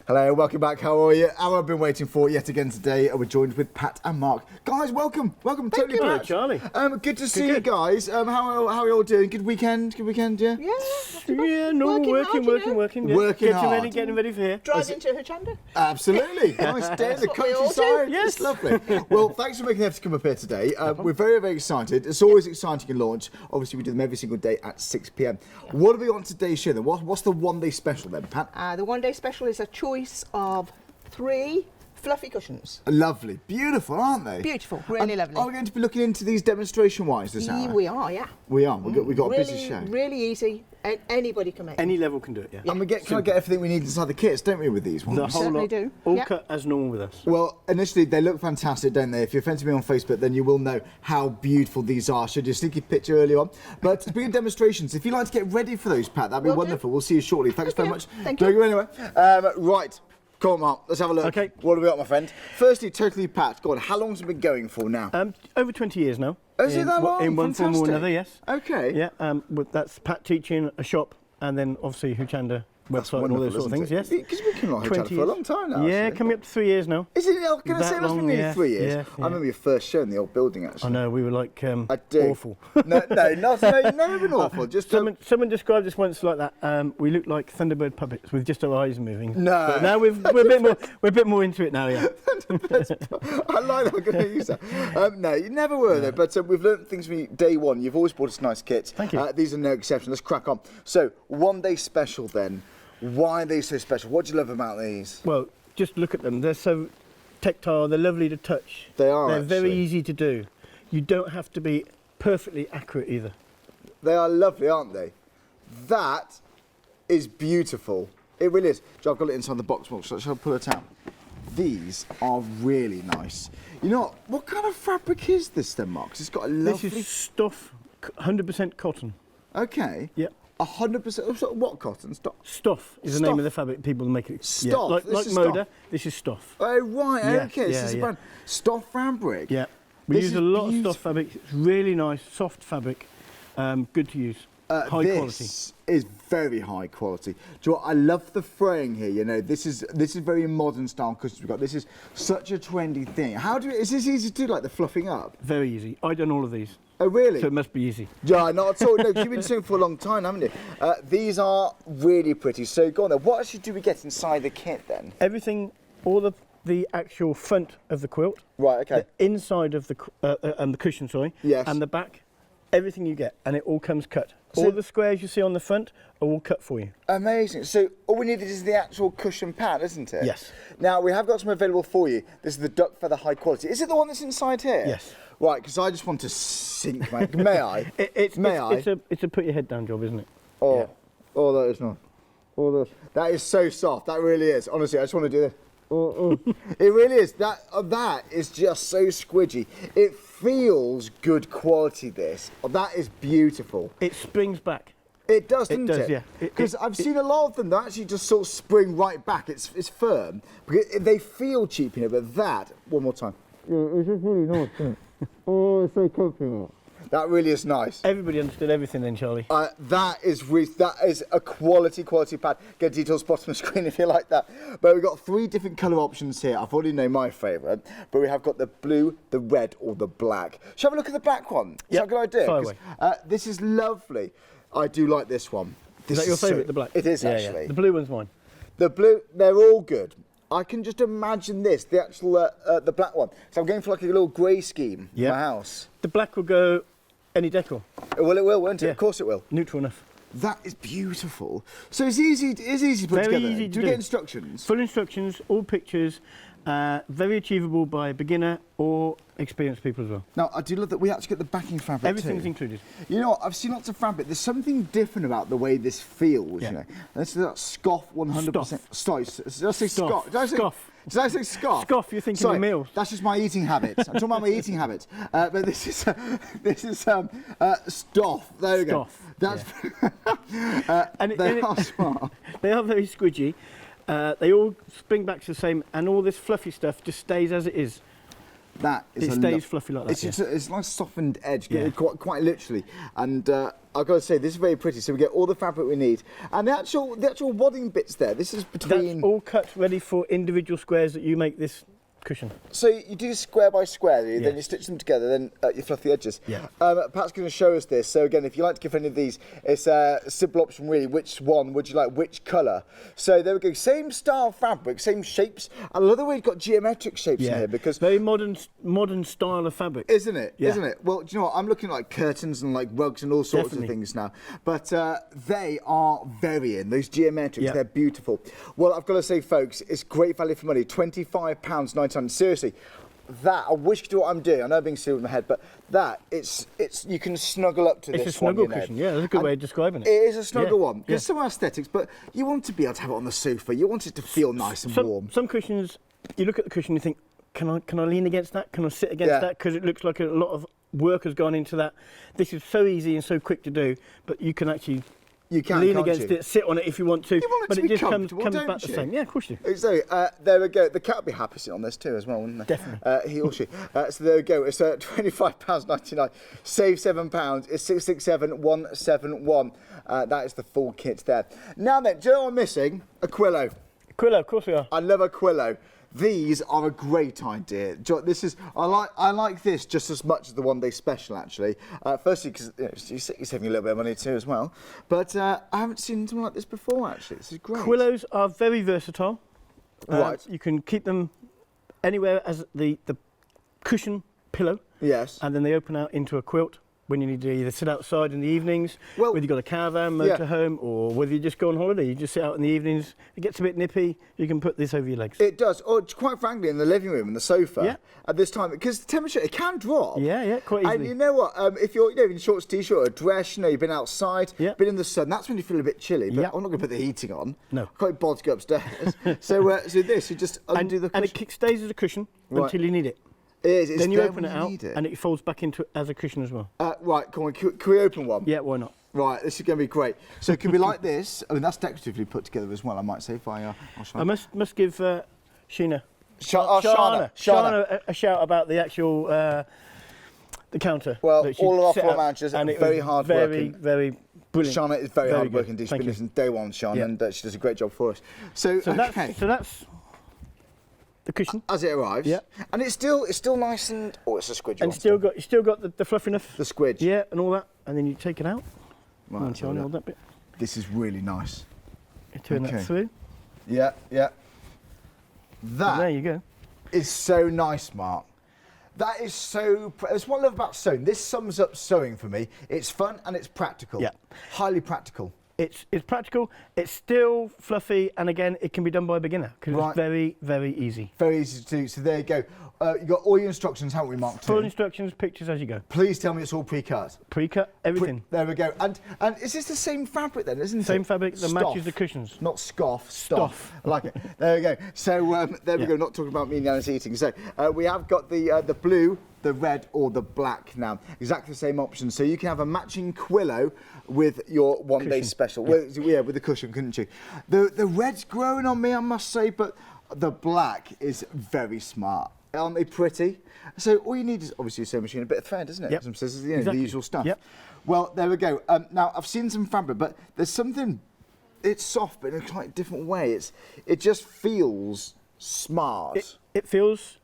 Hello, welcome back. How are you? Hour I've been waiting for yet again today. We're joined with Pat and Mark. Guys, welcome. Totally you. Pat. Charlie. Good to see you guys. How are you all doing? Good weekend, yeah? Yeah, normal working. Yeah. Working hard. Getting ready for here. Driving to Hochanda. Absolutely. Nice day in the what we all do. countryside. Yes. It's lovely. Well, thanks for making the effort to come up here today. We're very, very excited. It's always exciting in launch. Obviously, we do them every single day at 6 p.m. What are we on today's show then? What's the one-day special then, Pat? The one-day special is a choice of 3 fluffy cushions. Lovely. Beautiful, aren't they? Beautiful, really lovely. Are we going to be looking into these demonstration-wise this hour? We are, yeah. We are. We've got a busy show. Really easy. Anybody can make Any level can do it, yeah. And we kind of get everything we need inside the kits, don't we, with these ones? The whole certainly lot. do. All Yep. cut as normal with us. Well, initially they look fantastic, don't they? If you're friends with me on Facebook, then you will know how beautiful these are. Showed you a sneaky picture earlier on. But speaking of demonstrations, if you'd like to get ready for those, Pat, that'd be Will do. wonderful. We'll see you shortly. Thanks very much. Thank Don't you. go anywhere. Right. Come on, Mark. Let's have a look. Okay. What have we got, my friend? Firstly, Totally Pat. Go on. How long's it been going for now? Over 20 years now. Is it that long? In one form or Fantastic. another, yes. Okay. Yeah, that's Pat teaching, a shop, and then obviously Hochanda website and all those sort of things, yes. Because we've been on Hochanda 20 for a long time now. Yeah, actually. coming up to 3 years now. Is it? Can I say That it must be long, nearly yeah, 3 years? yeah, I remember your first show in the old building, actually. I know, we were like I do. awful. No, you've never been awful. Just Someone described us once like that. We looked like Thunderbird puppets with just our eyes moving. No. But now we're a bit more into it now, yeah. I like that. I'm going to use that. No, you never were though. But we've learned things from you day one. You've always brought us nice kits. Thank you. These are no exception. Let's crack on. So, one day special then. Why are they so special? What do you love about these? Well, just look at them. They're so tactile. They're lovely to touch. They are. They're very actually. easy to do. You don't have to be perfectly accurate either. They are lovely, aren't they? That is beautiful. It really is. I've got it inside the box. Shall I pull it out? These are really nice. You know what kind of fabric is this then, Mark? 'Cause it's got a lovely. This is stuff, 100% cotton. Okay. Yep. 100%. What cotton? Stuff is the name of the fabric people make it. Stuff? Yeah, like This is Moda, stuff? this is stuff. Oh right. Yes, Okay. yeah, This is a yeah. brand. Stuff fabric. Yeah. We This use is a lot of beautiful. stuff fabric. It's really nice, soft fabric, good to use, high quality. This is very high quality. Do you know what? I love the fraying here. You know, this is very modern style cushions we've got. This is such a trendy thing. Is this easy to do, like the fluffing up? Very easy. I've done all of these. Oh really? So it must be easy. Yeah, not at all. No, 'cause you've been doing it for a long time, haven't you? These are really pretty. So go on then. What actually do we get inside the kit then? Everything, all the actual front of the quilt, Right. Okay. the inside of the cushion, sorry, Yes. and the back, everything you get, and it all comes cut. So- All the squares you see on the front are all cut for you. Amazing. So all we needed is the actual cushion pad, isn't it? Yes. Now we have got some available for you. This is the duck feather high quality. Is it the one that's inside here? Yes. Right, because I just want to sink my. May I? It's a put your head down job, isn't it? Oh, Yeah. oh, that is nice. Oh, that is so soft. That really is. Honestly, I just want to do this. Oh. It really is. That is just so squidgy. It feels good quality. This. Oh, that is beautiful. It springs back. It does, doesn't it? does, yeah. Because I've seen a lot of them that actually just sort of spring right back. It's firm. Because they feel cheap, you know. But that, one more time. Yeah, it's just really nice. Isn't it? Oh, it's so comfortable. That really is nice. Everybody understood everything then, Charlie. That is a quality pad. Get details bottom of the screen if you like that. But we've got 3 different colour options here. I've already know my favourite, but we have got the blue, the red, or the black. Shall we have a look at the black one? Is that a good idea? Fire away. This is lovely. I do like this one. Is that your favourite, the black? It is Yeah, actually. yeah. The blue one's mine. The blue, they're all good. I can just imagine this, the actual, the black one. So I'm going for like a little grey scheme in Yeah. my house. The black will go any decor. Well, it will, won't it? Yeah. Of course it will. Neutral enough. That is beautiful. So it's easy to put Very together. easy to do we do. get instructions? Full instructions, all pictures, very achievable by beginner or experienced people as well. Now, I do love that we actually get the backing fabric Everything's too. included. You know what, I've seen lots of fabric. There's something different about the way this feels, Yeah. you know. This is that scoff 100%. Sorry, did I say Scoff. scoff? Did I say scoff? Scoff, you're thinking Sorry, of meals. That's just my eating habits. I'm talking about my eating habits. But this is stoff. There we go. Scoff, That's And they are smart. They are very squidgy. They all spring back to the same, and all this fluffy stuff just stays as it is. That is It stays fluffy like that. It's just it's a nice softened edge, Yeah. quite literally. And I've got to say, this is very pretty. So we get all the fabric we need, and the actual wadding bits there. This is between. That's all cut ready for individual squares that you make this cushion. So you do square by square, then Yeah. you stitch them together, then you fluff the edges. Yeah. Pat's going to show us this. So again, if you like to give any of these, it's a simple option really. Which one would you like? Which colour? So there we go. Same style fabric, same shapes. I love the way you've got geometric shapes in here because. Very modern style of fabric. Isn't it? Yeah. Isn't it? Well, do you know what? I'm looking at like curtains and like rugs and all sorts Definitely. of things now. But they are varying. Those geometrics, Yeah. they're beautiful. Well, I've got to say, folks, it's great value for money. £25.99. Seriously. That I wish to do what I'm doing. I know I'm being silly with my head, but that it's you can snuggle up to It's this a snuggle one, you know. cushion. Yeah, that's a good way of describing it. It is a snuggle Yeah, one. There's some aesthetics, but you want to be able to have it on the sofa. You want it to feel nice and warm. Some cushions, you look at the cushion, you think, can I lean against that? Can I sit against Yeah. that? Because it looks like a lot of work has gone into that. This is so easy and so quick to do, but you can actually You can, lean can't against you? it, sit on it if you want to. You want it but to it be just comes comfortable, don't back the you? same. Yeah, of course you do. So there we go. The cat would be happy sitting on this too as well, wouldn't they? Definitely. He or she. So there we go. It's £25.99. Save £7. It's 667,171. That is the full kit there. Now then, do you know what I'm missing? A quillow. Quillow, of course we are. I love a quillow. These are a great idea. This is I like this just as much as the one day special actually. Firstly, because you're saving a little bit of money too as well. But I haven't seen something like this before actually. This is great. Quillows are very versatile. Right. You can keep them anywhere as the cushion pillow, Yes. and then they open out into a quilt when you need to either sit outside in the evenings, Well, whether you've got a caravan, yeah. motorhome, or whether you just go on holiday, you just sit out in the evenings. It gets a bit nippy, you can put this over your legs. It does. Or quite frankly, in the living room and the sofa Yeah. at this time, because the temperature it can drop. Yeah, quite easily. And you know what? If you're in shorts, t-shirt, or a dress, you've been outside, Yeah. been in the sun. That's when you feel a bit chilly. But Yeah. I'm not going to put the heating on. No. I can't bothered to go upstairs. so this, you just undo the and cushion. it stays as a cushion Right. until you need it. It is. It's Then you there open when it you out, need it. and it folds back into as a cushion as well. Right, come on. Can we open one? Yeah, why not? Right, this is going to be great. So it can be like this. I mean, that's decoratively put together as well, I might say. If I'll show I must give Sheena Shana. a shout about the actual the counter. Well, that she all of our set floor up, managers are and it very was hard very, working. very brilliant. Shana is very hard good. working. She's Thank been you. listening day one, Shana, Yeah. and she does a great job for us. So So okay. that's the cushion, As it arrives, Yeah. and it's still nice and it's a squidge. and you still got the fluff enough. the squidge. Yeah, and all that, and then you take it out. Right, and so Shiny, hold that bit. this is really nice. You turn Okay. that through. Yeah. And there That you go. is so nice, Mark. That is so. That's what I love about sewing. This sums up sewing for me. It's fun and it's practical. Yeah. Highly practical. It's practical. It's still fluffy, and again, it can be done by a beginner because Right. it's very, very easy. Very easy to do. So there you go. You got all your instructions, haven't we, Mark? Full Too? instructions, pictures as you go. Please tell me it's all pre-cut. Pre-cut, everything. There we go. And is this the same fabric then, isn't it? Same fabric that Stuff. matches the cushions. Not scoff, stuff. Stuff. I like it. There we go. So there we Yeah. go. Not talking about me and Yannis eating. So we have got the blue, the red, or the black now. Exactly the same option. So you can have a matching quillow with your one-day Cushion. special. With the cushion, couldn't you? The red's growing on me, I must say, but the black is very smart. Aren't they pretty? So all you need is obviously a sewing machine, a bit of thread, isn't it? Yep. Some scissors, Exactly. the usual stuff. Yep. Well, there we go. Now I've seen some fabric, but there's something. It's soft, but in a quite different way. It just feels smart. It feels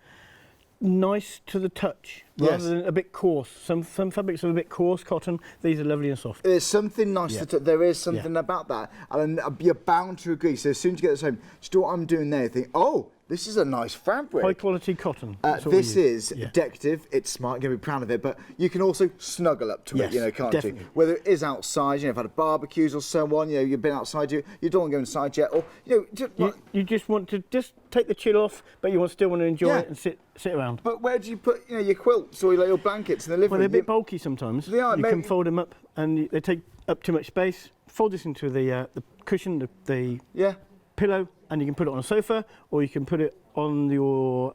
nice to the touch Yes. rather than a bit coarse. Some fabrics are a bit coarse, cotton. These are lovely and soft. There's something nice Yeah. there is something about that, and you're bound to agree. So as soon as you get this home, just do what I'm doing there. Think, oh, this is a nice fabric. High quality cotton. That's what we This use. is Yeah. decorative. It's smart. You're gonna be proud of it, but you can also snuggle up to Yes, it. Can't definitely. you? Whether it is outside, you've had a barbecues or so on. You've been outside. You don't want to go inside yet, or You just want to just take the chill off, but you still want to enjoy Yeah. it and sit around. But where do you put your quilts or your blankets in the living Well, they're a room? bit bulky sometimes. They are, You maybe- can fold them up, and they take up too much space. Fold this into the cushion, the Yeah. pillow, and you can put it on a sofa, or you can put it on your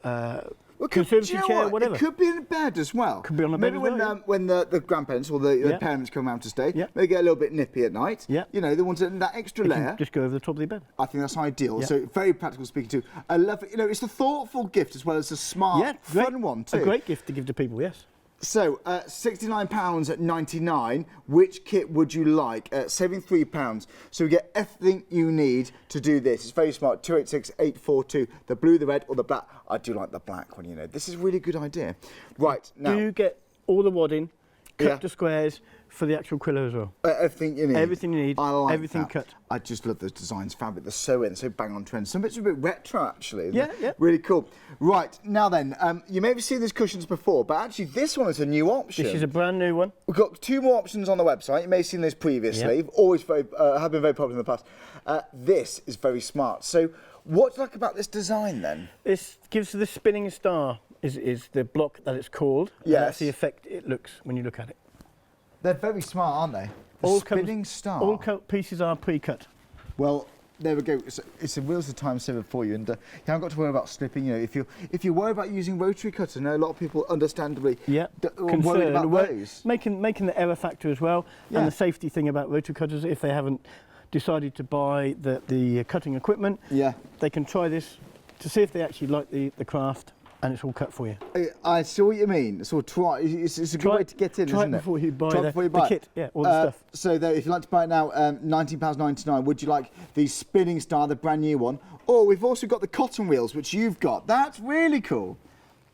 Well, conservatory do you know chair, what? whatever. It could be in a bed as well. Could be on a bed Maybe as well, when the grandparents or the Yeah. parents come around to stay, Yeah. they get a little bit nippy at night. Yeah. You know, they want that extra You can layer. just go over the top of the bed. I think that's ideal. Yeah. So very practical speaking too. I love it. You know, it's a thoughtful gift as well as a smart, Yeah, great, fun one too. a great gift to give to people, yes. So, £69.99. Which kit would you like? Saving £3. So we get everything you need to do this. It's very smart. 286842. The blue, the red, or the black. I do like the black one. You know, this is a really good idea. Right now, Do you get all the wadding, cut Yeah. to squares for the actual quillow as well? everything you need. Everything you need, I like everything that. cut. I just love those designs. Fabric. They're so in, so bang on trend. Some bits are a bit retro actually. Yeah, yeah. Really cool. Right now then, you may have seen these cushions before, but actually this one is a new option. This is a brand new one. We've got 2 more options on the website. You may have seen this previously. Yep. Always have been very popular in the past. This is very smart. So, what do you like about this design then? This gives the spinning star is the block that it's called. And Yes. that's the effect it looks when you look at it. They're very smart, aren't they? The All spinning star. All pieces are pre-cut. Well, there we go. It's a real time saver for you, and you haven't got to worry about slipping. You know, if you worry about using rotary cutters, I know a lot of people understandably worry about those. Making the error factor as well, Yeah. and the safety thing about rotary cutters. If they haven't decided to buy the cutting equipment, Yeah. they can try this to see if they actually like the craft, and it's all cut for you. I see what you mean. So try. It's a good way to get in, Try isn't it it? before you buy Try it the before you buy it. kit. Yeah, all the stuff. So there, if you'd like to buy it now, £19.99. Would you like the spinning star, the brand new one? Or we've also got the cotton wheels, which you've got. That's really cool.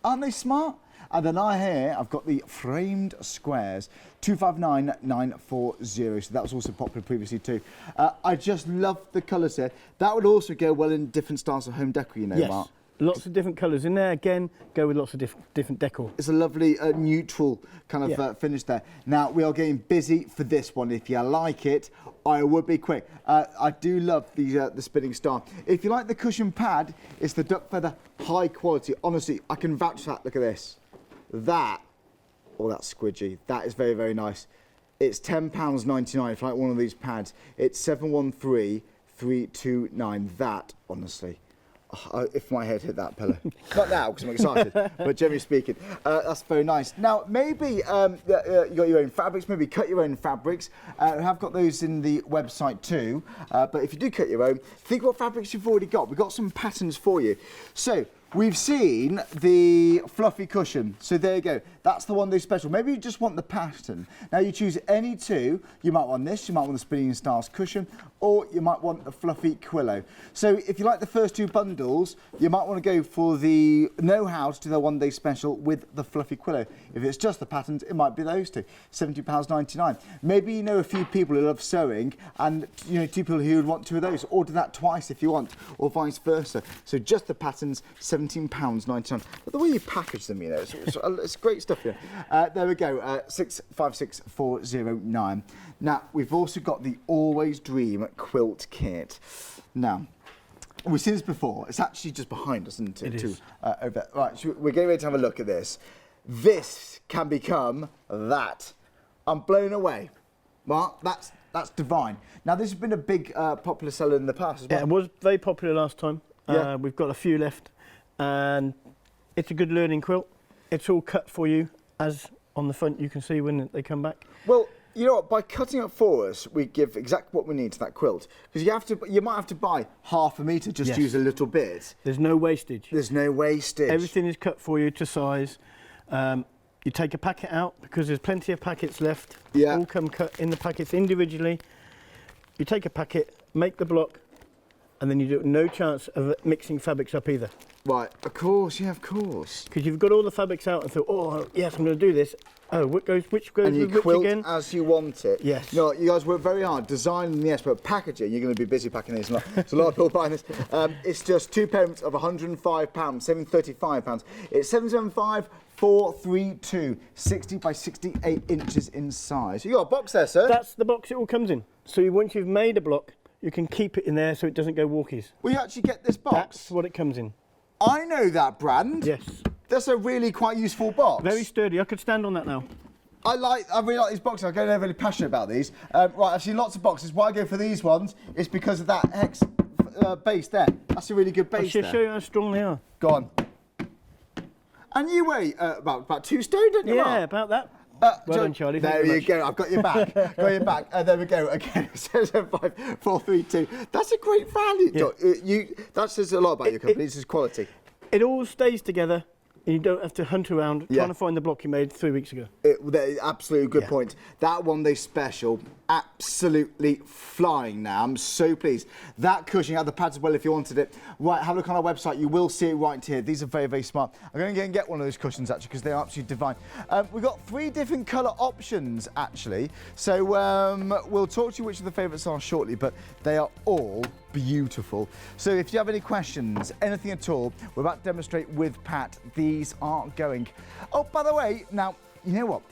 Aren't they smart? And then I've got the framed squares, 259940. So that was also popular previously too. I just love the colours here. That would also go well in different styles of home decor, you know, Yes, Mark. lots of different colours in there. Again, go with lots of different decor. It's a lovely neutral kind of Yeah. finish there. Now, we are getting busy for this one. If you like it, I would be quick. I do love the spinning star. If you like the cushion pad, it's the duck feather high quality. Honestly, I can vouch for that. Look at this. That's squidgy. That is very, very nice. It's £10.99 if you like one of these pads. It's 713329. That, honestly. If my head hit that pillow. Not now, because I'm excited, but generally speaking, that's very nice. Now, maybe you got your own fabrics, maybe cut your own fabrics. We have got those in the website too, but if you do cut your own, think what fabrics you've already got. We've got some patterns for you. So, we've seen the fluffy cushion, so there you go. That's the one they special. Maybe you just want the pattern. Now you choose any two. You might want this, you might want the Spinning Stars cushion, or you might want the fluffy quillow. So if you like the first 2 bundles, you might want to go for the know-how to do the one day special with the fluffy quillow. If it's just the patterns, it might be those two, £70.99. Maybe you know a few people who love sewing, and you know 2 people who would want 2 of those. Order that twice if you want, or vice versa. So just the patterns, £17.99. But the way you package them, you know, it's great stuff here. There we go, 656409. Now, we've also got the Always Dream quilt kit. Now, we've seen this before. It's actually just behind us, isn't it? It is. Over there. Right, so we're getting ready to have a look at this. This can become that. I'm blown away. Mark, that's divine. Now, this has been a big popular seller in the past as well. Yeah, it was very popular last time. Yeah. We've got a few left, and it's a good learning quilt. It's all cut for you, as on the front you can see when they come back. Well, you know what? By cutting it for us, we give exactly what we need to that quilt. Because you might have to buy half a metre just Yes. to use a little bit. There's no wastage. There's no wastage. Everything is cut for you to size. You take a packet out because there's plenty of packets left. Yeah. All come cut in the packets individually. You take a packet, make the block, and then you do no chance of mixing fabrics up either. Right, of course, yeah, of course. Because you've got all the fabrics out and thought, oh yes, I'm going to do this. Oh, which goes And you with which quilt again? as you want it. Yes. No, you guys work very hard designing, yes, but packaging, you're going to be busy packing these. There's a lot of people buying this. It's just 2 payments of £105, £735. It's 775,432, 60 by 68 inches in size. You got a box there, sir? That's the box it all comes in. So once you've made a block, you can keep it in there so it doesn't go walkies. Will you actually get this box? That's what it comes in. I know that brand. Yes. That's a really quite useful box. Very sturdy. I could stand on that now. I really like these boxes. I'm getting really passionate about these. Right, I've seen lots of boxes. Why I go for these ones is because of that hex base there. That's a really good I'll base show you how strong they are. Go on. And you weigh about 2 stone, don't you, Yeah, Mark? about that. Well John, done, Charlie. Thank There very you much. go. I've got your back. Got your back. There we go. Again, 775 432. That's a great value, Yeah. John. That says a lot about your company. This is quality. It all stays together, and you don't have to hunt around Yeah. trying to find the block you made 3 weeks ago. Absolutely good Yeah. point. That one day special, absolutely flying now. I'm so pleased. That cushion, you have the pads as well if you wanted it. Right, have a look on our website. You will see it right here. These are very, very smart. I'm going to go and get one of those cushions actually because they are absolutely divine. We've got 3 different colour options actually. So we'll talk to you which of the favourites are shortly, but they are all beautiful. So if you have any questions, anything at all, we're about to demonstrate with Pat. These are going. Oh, by the way, now, you know what?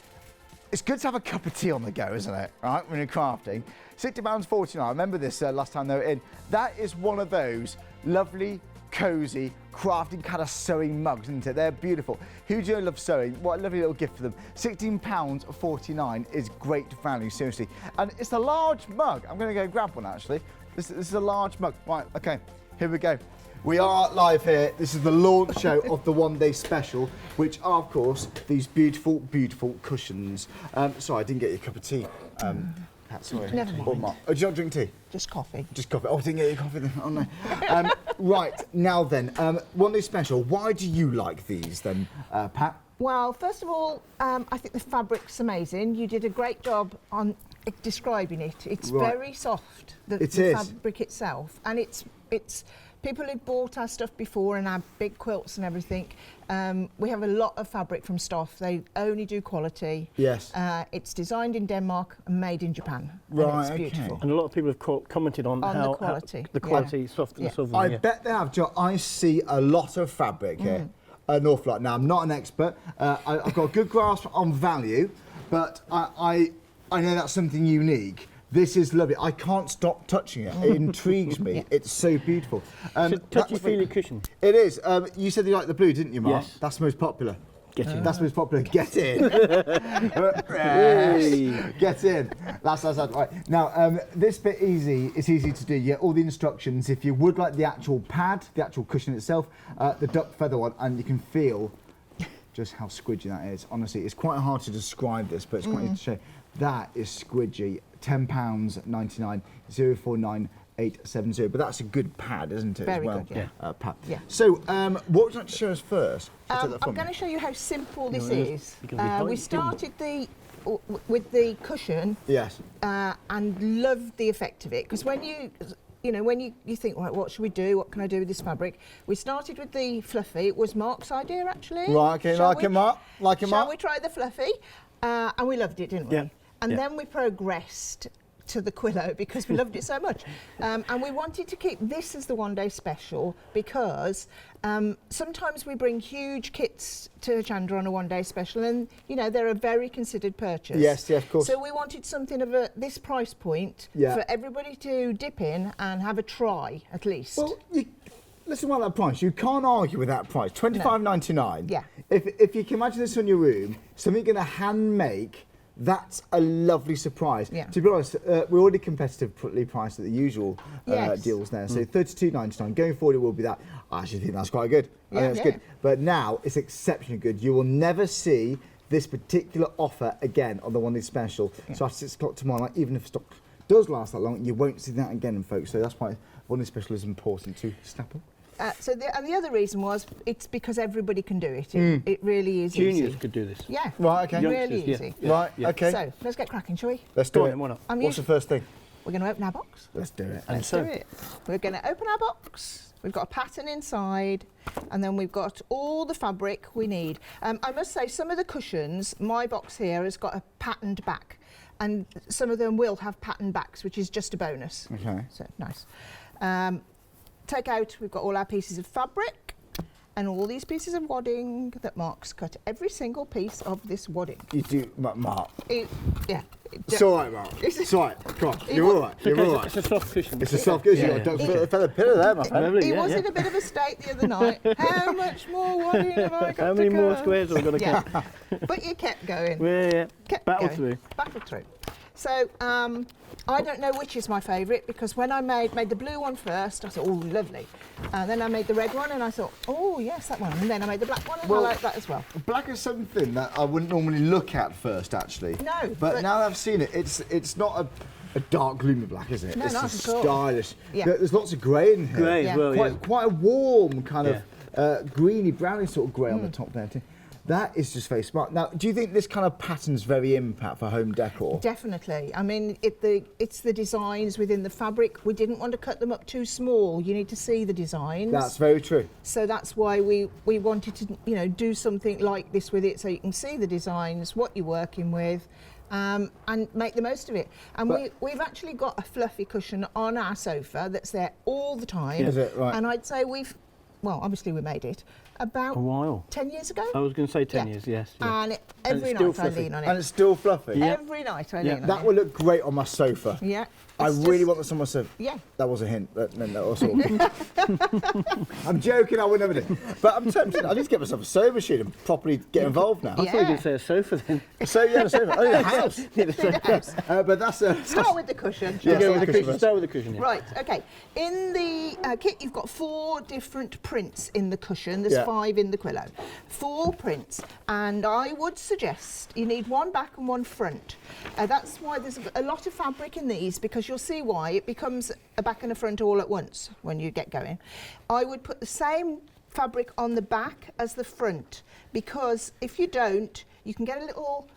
It's good to have a cup of tea on the go, isn't it? Right, when you're crafting. £60.49. I remember this last time they were in. That is one of those lovely, cosy, crafting kind of sewing mugs, isn't it? They're beautiful. Who do you love sewing? What a lovely little gift for them. £16.49 is great value, seriously. And it's a large mug. I'm going to go grab one, actually. This is a large mug. Right, okay, here we go. We are live here. This is the launch show of the one-day special, which are, of course, these beautiful, beautiful cushions. Sorry, I didn't get you a cup of tea. Pat, sorry. Never mind. Or Mark. Oh, do you not drink tea? Just coffee. Just coffee. Oh, I didn't get you coffee then. Oh, no. Right, now then, one-day special. Why do you like these then, Pat? Well, first of all, I think the fabric's amazing. You did a great job on describing it. It's Right. very soft, the It is. fabric itself. And it's people who've bought our stuff before and our big quilts and everything, we have a lot of fabric from Stoff. They only do quality. Yes. It's designed in Denmark and made in Japan. Right, and it's okay. beautiful. And a lot of people have commented on, On the how quality, the yeah. quality, softness Yeah. of them. I yeah. bet they have. Joe. I see a lot of fabric here, an awful lot. Now, I'm not an expert. I've got a good grasp on value, but I know that's something unique. This is lovely. I can't stop touching it. It intrigues me. Yeah. It's so beautiful. It's a touchy-feely cushion. It is. You said you like the blue, didn't you, Mark? Yes. That's the most popular. Get in. That's the most popular. Get in. Hey. Get in. That's right. Now, this bit it's easy to do. You get all the instructions. If you would like the actual pad, the actual cushion itself, the duck feather one, and you can feel just how squidgy that is. Honestly, it's quite hard to describe this, but it's quite easy to show. That is squidgy. £10.99 049870. But that's a good pad, isn't it? Very as well? good, yeah. Pad. Yeah. So, what would you like to show us first? I'm going to show you how simple this is. You're gonna be We started with the cushion Yes. and loved the effect of it, because when you think, right, what should we do? What can I do with this fabric? We started with the fluffy. It was Mark's idea, actually. Right, okay, Shall like we- it, Mark. Like it, Shall Mark. we try the fluffy? And we loved it, didn't we? Yeah. And Yeah. then we progressed to the quillow because we loved it so much. And we wanted to keep this as the one-day special because sometimes we bring huge kits to Chandra on a one-day special, and they're a very considered purchase. Yes, of course. So we wanted something of this price point Yeah. for everybody to dip in and have a try at least. Well, listen about that price. You can't argue with that price. £25.99. Yeah. If you can imagine this in your room, something you're going to hand make, that's a lovely surprise. Yeah. To be honest, we're already competitively priced at the usual Yes. deals there. So £32.99. Going forward, it will be that. I actually think that's quite good. I think that's Yeah. good. But now it's exceptionally good. You will never see this particular offer again on the one-day special. Yeah. So after 6 o'clock tomorrow night, even if stock does last that long, you won't see that again, folks. So that's why one-day special is important to snap up. The other reason was it's because everybody can do it. It really is Juniors easy. could do this. Yeah. Right, okay. Really Youngsters, easy. yeah. Right, Yeah. okay. So let's get cracking, shall we? Let's Go do on it. then, why not? What's the first thing? We're going to open our box. Let's do it. And Let's so- do it. We're going to open our box. We've got a pattern inside, and then we've got all the fabric we need. I must say, some of the cushions, my box here has got a patterned back, and some of them will have patterned backs, which is just a bonus. Okay. So nice. Take out, we've got all our pieces of fabric and all these pieces of wadding that Mark's cut. Every single piece of this wadding. You do, Mark. Yeah. It's all right, Mark. It's all right. Come on. You're all right. It's You're okay, all right. it's a soft cushion. It's a soft cushion. Yeah, You've got yeah. a feather pillow there, my friend. Lovely, He yeah, was yeah. in a bit of a state the other night. How much more wadding have I got How to many more cut? squares have I got to Yeah. cut? But you kept going. Yeah, yeah. Kept Battle going. through. Battle through. So I don't know which is my favourite, because when I made the blue one first, I thought, oh, lovely. And then I made the red one and I thought, oh, yes, that one. And then I made the black one and I like that as well. Black is something that I wouldn't normally look at first, actually. No. But now that I've seen it, it's not a dark gloomy black, is it? No, it's not just at all. stylish. Yeah. There's lots of grey in here. Grey as well, yeah. Quite a warm kind of greeny, browny sort of grey on the top there too. That is just very smart. Now, do you think this kind of pattern's very impact for home decor? Definitely. I mean, it's the designs within the fabric. We didn't want to cut them up too small. You need to see the designs. That's very true. So that's why we wanted to, do something like this with it, so you can see the designs, what you're working with, and make the most of it. And we've actually got a fluffy cushion on our sofa that's there all the time. Is it? Right. And I'd say obviously we made it about A while. 10 years ago. I was going to say 10 Yeah. years, yes. Yeah. And every it's still night I fluffy. lean on And it. it's still fluffy. Yeah. Every night I lean on That it. would look great on my sofa. Yeah. I It's really just- want this on my sofa. Yeah. That was a hint, but no, that was all. I'm joking, I would never do. But I'm tempted. I need to get myself a sewing machine and properly get involved now. I thought you were going to say a sofa then. So yeah, a sofa. Oh, yeah, a house. The house. But that's Start with the cushion. Yeah. Go with cushion the cushion. first. Start with the cushion, yeah. Right, okay. In the kit, you've got 4 different prints in the cushion. There's Yeah. 5 in the quillow. 4 prints, and I would suggest you need 1 back and 1 front. That's why there's a lot of fabric in these, because you'll see why it becomes a back and a front all at once when you get going. I would put the same fabric on the back as the front, because if you don't, you can get a little,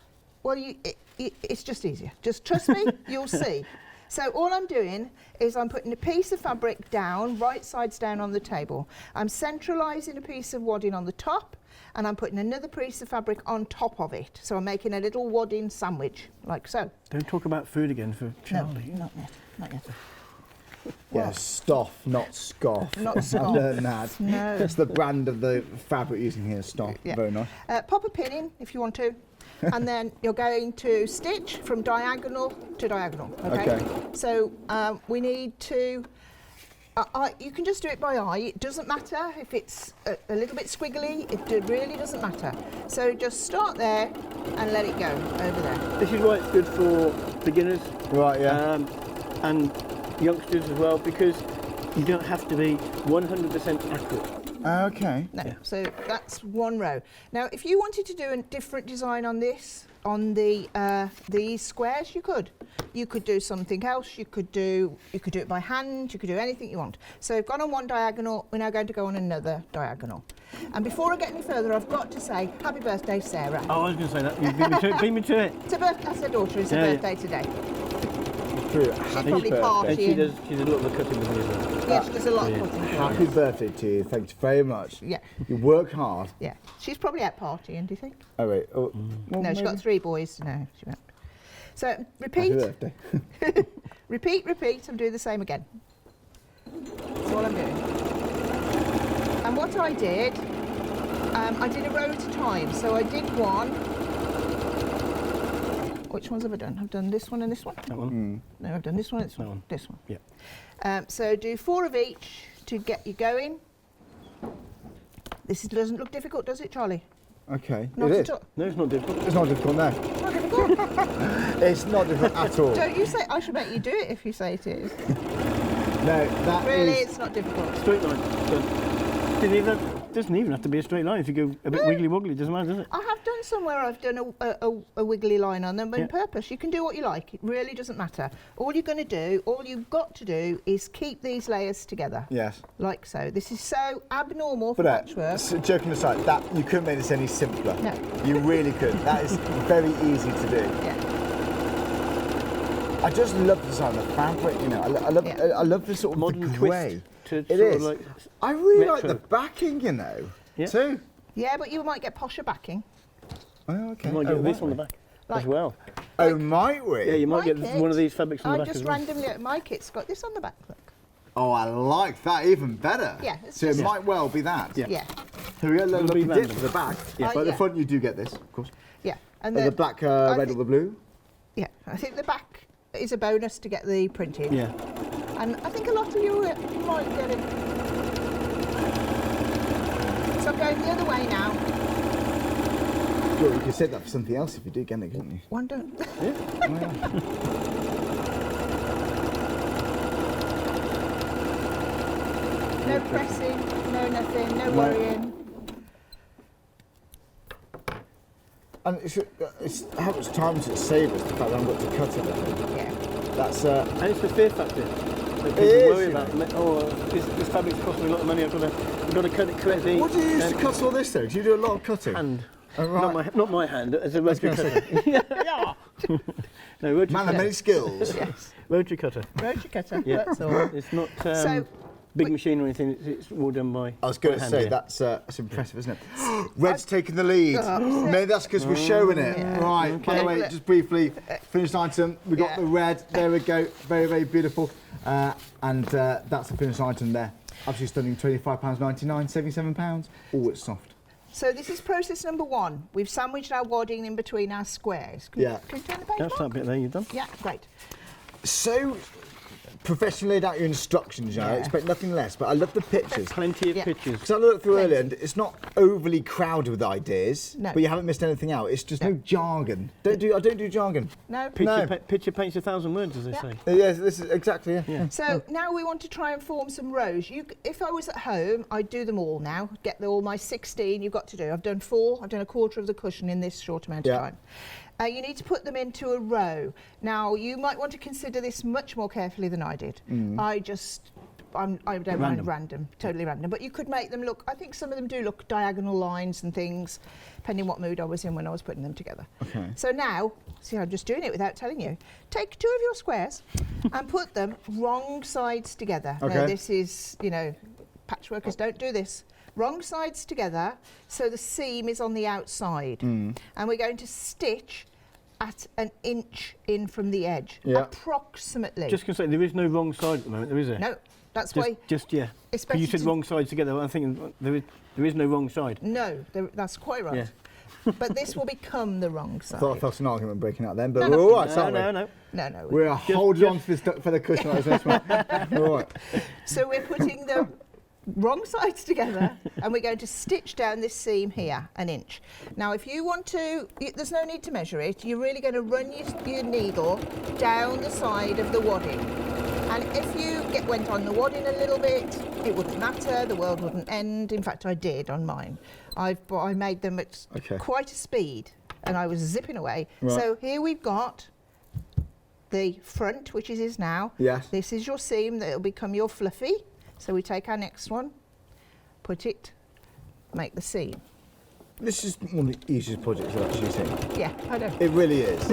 it's just easier. Just trust me, you'll see. So all I'm doing is I'm putting a piece of fabric down, right sides down on the table. I'm centralising a piece of wadding on the top, and I'm putting another piece of fabric on top of it. So I'm making a little wadding sandwich, like so. Don't talk about food again for Charlie. No, not yet, not yet. Yeah, Stoff, not Scoff. Not Scoff. I've learned that. No. That's the brand of the fabric using here, Stoff. Yeah. Very nice. Pop a pin in if you want to, and then you're going to stitch from diagonal to diagonal. Okay. So we need to. You can just do it by eye. It doesn't matter if it's a little bit squiggly. It really doesn't matter. So just start there and let it go over there. This is why it's good for beginners Right, yeah. and youngsters as well, because you don't have to be 100% accurate. Okay. No, so that's 1 row. Now, if you wanted to do a different design on this, on these squares, you could. You could do something else. You could do it by hand. You could do anything you want. So I've gone on 1 diagonal. We're now going to go on another diagonal. And before I get any further, I've got to say happy birthday, Sarah. Oh, I was going to say that. You beat me to it. Beat me to it. It's her birthday. That's her daughter. It's her Yeah, yeah. birthday today. True. She's Happy probably birthday. And partying. she does a lot of the cutting with me as well. Yeah, she does a lot of Yeah. cutting. Happy birthday to you. Thanks very much. Yeah, You work hard. yeah. She's probably out partying. Do you think? Oh wait. Oh, well, No, she's got maybe. 3 boys. No, she won't. So Happy repeat. birthday. Repeat, and do the same again. That's all I'm doing. And what I did a row at a time. So I did 1. Which ones have I done? I've done this one and this one. That one. No, I've done this one, That one. this one. Yeah. So do 4 of each to get you going. This doesn't look difficult, does it, Charlie? Okay. Not it at is. all. No, it's not difficult. It's not difficult now. Not difficult. It's not difficult at all. Don't you say? I should make you do it if you say it is. No, that Really, is- it's not difficult. Straight line. Doesn't even have to be a straight line. If you go a bit wiggly woggly, it doesn't matter, does it? I have done some where I've done a wiggly line on them on Yeah. purpose. You can do what you like. It really doesn't matter. All you've got to do is keep these layers together, Yes. like so. This is so abnormal for But patchwork. joking aside, that you couldn't make this any simpler. No. You really could. That is very easy to do. Yeah. I just love the design of the fabric. You know, Yeah. I love the sort of Modern the twist grey. to It sort is. of like I really like retro. the backing, you know, Yeah. too. Yeah, but you might get posher backing. Oh, okay. you might Oh, get this might on the we? back Like- as well. Oh, might we? Yeah, you might My get kit, one of these fabrics on the I back just as well. randomly, my kit's got this on the back, look. Oh, I like that even better. Yeah, it's So it just- might well be that. Yeah. Yeah, Here we go. Look, It'll be look at it random. for the back. Yeah. But at the Yeah. front you do get this, of course. yeah. And The black, I red, or think- the blue. Yeah, I think the back is a bonus to get the print in. Yeah. And I think a lot of you might get it. So I'm going the other way now. Sure, you could say that for something else if you do, couldn't you? One don't. Yeah. No pressing, no nothing, no worrying. And it's how much time does it save us, the fact that I haven't got to cut everything? Yeah. That's And it's the fear factor. That people is, worry you about. know. Oh, this fabric's costing me a lot of money. I've got to cut it correctly. What do you use to cut all this though? Do you do a lot of cutting? Hand. Oh, right. Not my hand. As a rotary cutter. Yeah. No, rotary Man of cutter. many skills. Yes. Rotary cutter. Rotary cutter, Yeah. that's all. It's not So, big machine or anything. It's all done by. I was going to by hand, say, yeah. that's impressive, isn't it? Red's taking the lead. Maybe that's because we're showing it. Yeah. Right, by the way, just briefly, finished item. We got Yeah. the red, there we go. Very, very beautiful. And that's the finished item there. Absolutely stunning, £25.99, saving £7. Oh, it's soft. So this is process number 1. We've sandwiched our wadding in between our squares. Can Yeah. you turn the page, That's Mark? that bit there you've done. Yeah, great. So professionally laid out your instructions, I Yeah. expect nothing less, but I love the pictures. Plenty of Yeah. pictures. Because I looked through Plenty. earlier and it's not overly crowded with ideas, No. but you haven't missed anything out. It's just no No. jargon. I don't do jargon. No? Picture paints 1,000 words, as they Yeah. say. Yes, this is exactly, yeah. Yeah. So now we want to try and form some rows. If I was at home, I'd do them all now. Get all my 16 you've got to do. I've done 4. I've done a quarter of the cushion in this short amount of Yeah. time. You need to put them into a row. Now, you might want to consider this much more carefully than I did. I don't mind random, totally random. But you could make them look, I think some of them do look diagonal lines and things, depending what mood I was in when I was putting them together. Okay. So now, see, I'm just doing it without telling you. Take 2 of your squares and put them wrong sides together. Okay. Now, this is, patchworkers don't do this. Wrong sides together, so the seam is on the outside. And we're going to stitch at 1 inch in from the edge, Yeah. approximately. Just going to say, there is no wrong side at the moment, there is there? No, that's Just, why. just yeah. It's Because you better said to- wrong sides together. I'm thinking there is no wrong side. No, that's quite right. Yeah. But this will become the wrong I thought I side. felt an argument breaking out then, but No, we're no. all right, aren't we? No. No. We're holding on to this for the cushion like this one. All right. So we're putting the wrong sides together and we're going to stitch down this seam here 1 inch. Now if you want to, there's no need to measure it, you're really going to run your needle down the side of the wadding. And if you went on the wadding a little bit, it wouldn't matter, the world wouldn't end. In fact, I did on mine. I made them at quite a speed and I was zipping away. Right. So here we've got the front, which is now. Yes. This is your seam that will become your fluffy. So we take our next one, put it, make the seam. This is one of the easiest projects I've actually seen. Yeah, I know. It really is.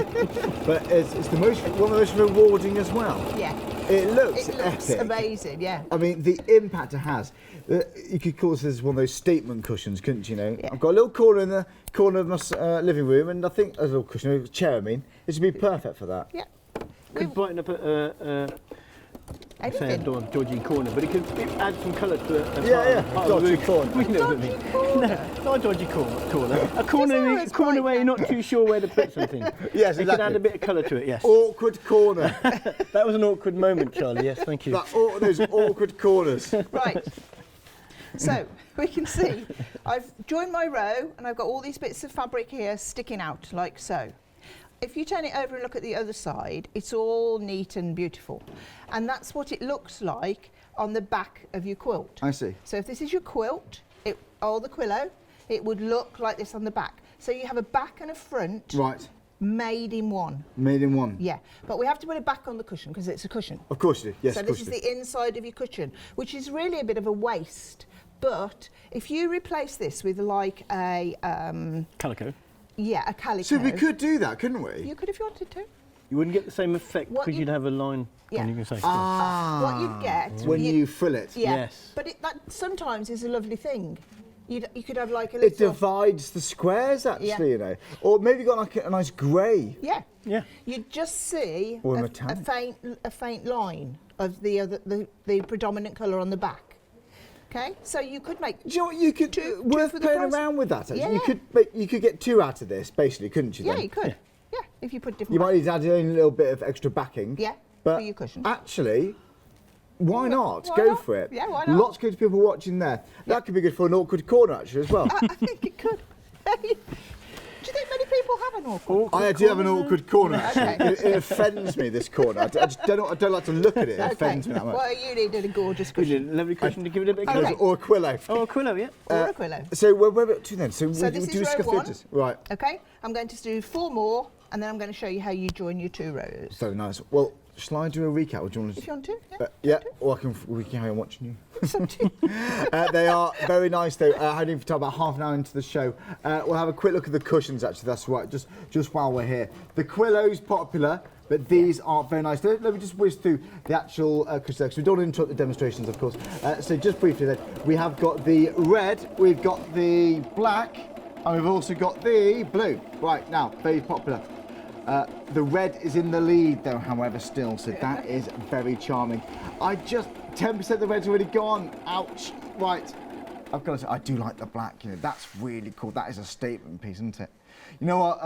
But it's one of the most rewarding as well. Yeah. It looks It epic. amazing, yeah. I mean, the impact it has. You could call this as one of those statement cushions, couldn't you? Yeah. I've got a little corner in the corner of my living room, and I think a little cushion, a chair. I mean, it should be perfect for that. Yeah. Could brighten up a Anything. dodgy corner, but it could add some colour to a Yeah, part of the dodgy room. corner. You know what I mean? Dodgy corner. No, not a dodgy corner. A always corner where bright you're not too sure where to put something. Yes, It could add exactly. a bit of colour to it, yes. Awkward corner. That was an awkward moment, Charlie, yes, thank you. Those awkward corners. Right. So we can see I've joined my row and I've got all these bits of fabric here sticking out like so. If you turn it over and look at the other side, it's all neat and beautiful. And that's what it looks like on the back of your quilt. I see. So if this is your quilt, or the quillow, it would look like this on the back. So you have a back and a front Right. made in one. Made in one. Yeah, but we have to put it back on the cushion because it's a cushion. Of course you do. Yes, So of this course is you do. the inside of your cushion, which is really a bit of a waste. But if you replace this with like a Calico. a calico. So we could do that, couldn't we? You could if you wanted to. You wouldn't get the same effect What because you- you'd have a line Yeah. on, you can say. What you'd get When you fill it. Yeah. Yes. But that sometimes is a lovely thing. You could have like a It little. divides the squares, actually, Yeah. you know. Or maybe got like a nice grey. Yeah. Yeah. You'd just see Or a metallic. faint line of the predominant colour on the back. Okay, so you could make. Do you know what you could Two worth for the playing price. around with that? Actually, Yeah. you could get 2 out of this, basically, couldn't you? Yeah, then? you could. Yeah, if you put different. You might need to add your own little bit of extra backing. Yeah, but for your cushion. actually, why not? Why Go not? for it. Yeah, why not? Lots of good people watching there. That could be good for an awkward corner, actually, as well. I think it could. Do you think have an awkward? I do have an awkward corner. Okay. It offends me, this corner. I just don't like to look at it. It offends me that much. Well, you needed a gorgeous We cushion. did a lovely cushion to give it a bit of Okay. colour. Or a quillow. Oh, a quillow, yeah. Or a quillow. So where are we up to then? So we this do is row scaffiters. Right. Okay, I'm going to do 4 more, and then I'm going to show you how you join your 2 rows. Very nice. Well, shall I do a recap? Or do you want If you want to, yeah, or we can carry on watching you. It's up to you. They are very nice though. Heading for about half an hour into the show. We'll have a quick look at the cushions actually, that's right, just while we're here. The quillow's popular, but these are very nice. Let me just whiz through the actual cushions because we don't want to interrupt the demonstrations, of course. So just briefly then, we have got the red, we've got the black, and we've also got the blue. Right, now, very popular. The red is in the lead though, however, still, so that is very charming. 10% of the red's already gone. Ouch. Right. I've got to say, I do like the black, you know, that's really cool. That is a statement piece, isn't it? You know what,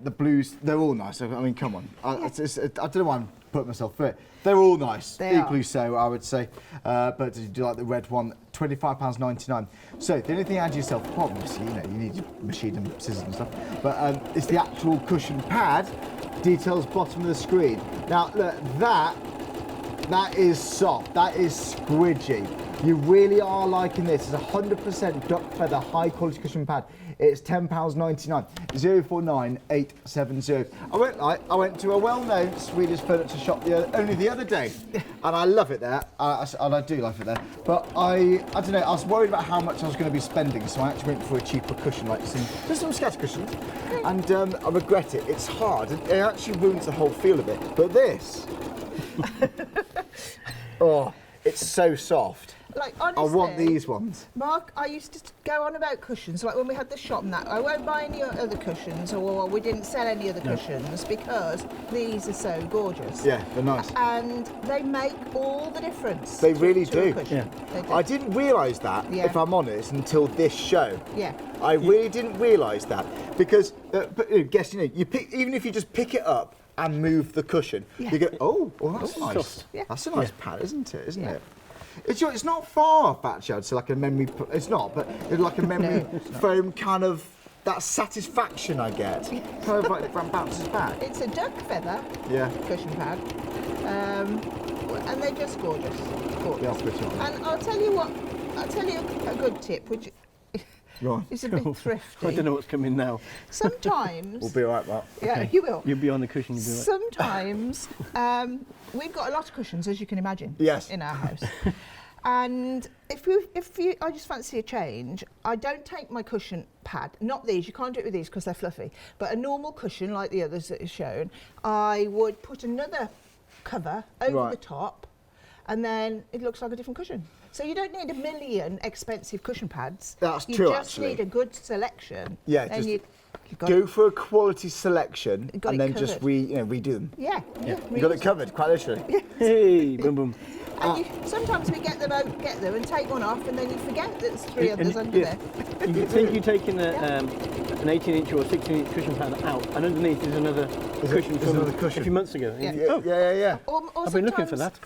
the blues, they're all nice. I mean, come on. I don't know why I'm putting myself through it. They're all nice, equally so, I would say. But you do like the red one, £25.99. So the only thing you add yourself, obviously, you know, you need your machine and scissors and stuff, but it's the actual cushion pad, details bottom of the screen. Now, look, that is soft, that is squidgy. You really are liking this. It's 100% duck feather, high quality cushion pad. It's £10.99, 049870. I went to a well-known Swedish furniture shop only the other day, and I love it there. And I do love it there. But I don't know, I was worried about how much I was going to be spending, so I actually went for a cheaper cushion, like some sketch cushions. And I regret it. It's hard. It actually ruins the whole feel of it. But this, oh, it's so soft. Like, honestly, I want these ones. Mark, I used to go on about cushions, like when we had the shop and that. I won't buy any other cushions, or we didn't sell any other cushions, because these are so gorgeous. Yeah, they're nice. And they make all the difference. They really to a do. cushion. Yeah. They do. I didn't realise that, if I'm honest, until this show. Yeah. I really didn't realise that, because, you pick, even if you just pick it up and move the cushion, you go, oh, well, that's nice. soft. Yeah. That's a nice pad, isn't it? Isn't Yeah. it? It's not far off, actually. I'd say like a memory. It's not, but it's like a memory foam kind of that satisfaction I get. Kind of like bounces back. It's a duck feather cushion pad, and they're just gorgeous. Yeah, I'll switch on. And I'll tell you a good tip, which Right. is a bit thrifty. I don't know what's coming now. Sometimes, We'll be all right, Mark. yeah, Okay. you will. You'll be on the cushion, you'll be right. Sometimes we've got a lot of cushions, as you can imagine, Yes. in our house. And if I just fancy a change, I don't take my cushion pad, not these, you can't do it with these because they're fluffy, but a normal cushion like the others that is shown, I would put another cover over the top, and then it looks like a different cushion. So you don't need a million expensive cushion pads. That's you true, just actually. need a good selection. Yeah, and just you've got Go for a quality selection got and it then just covered. redo them. Yeah. You got it covered, quite literally. Hey, boom, boom. And sometimes we get them and take one off, and then you forget that there's 3 others under yeah. there. You think you're taking an 18-inch or 16-inch cushion pad out, and underneath is another cushion from another cushion. a few months ago. Yeah. Yeah. Or I've been looking for sometimes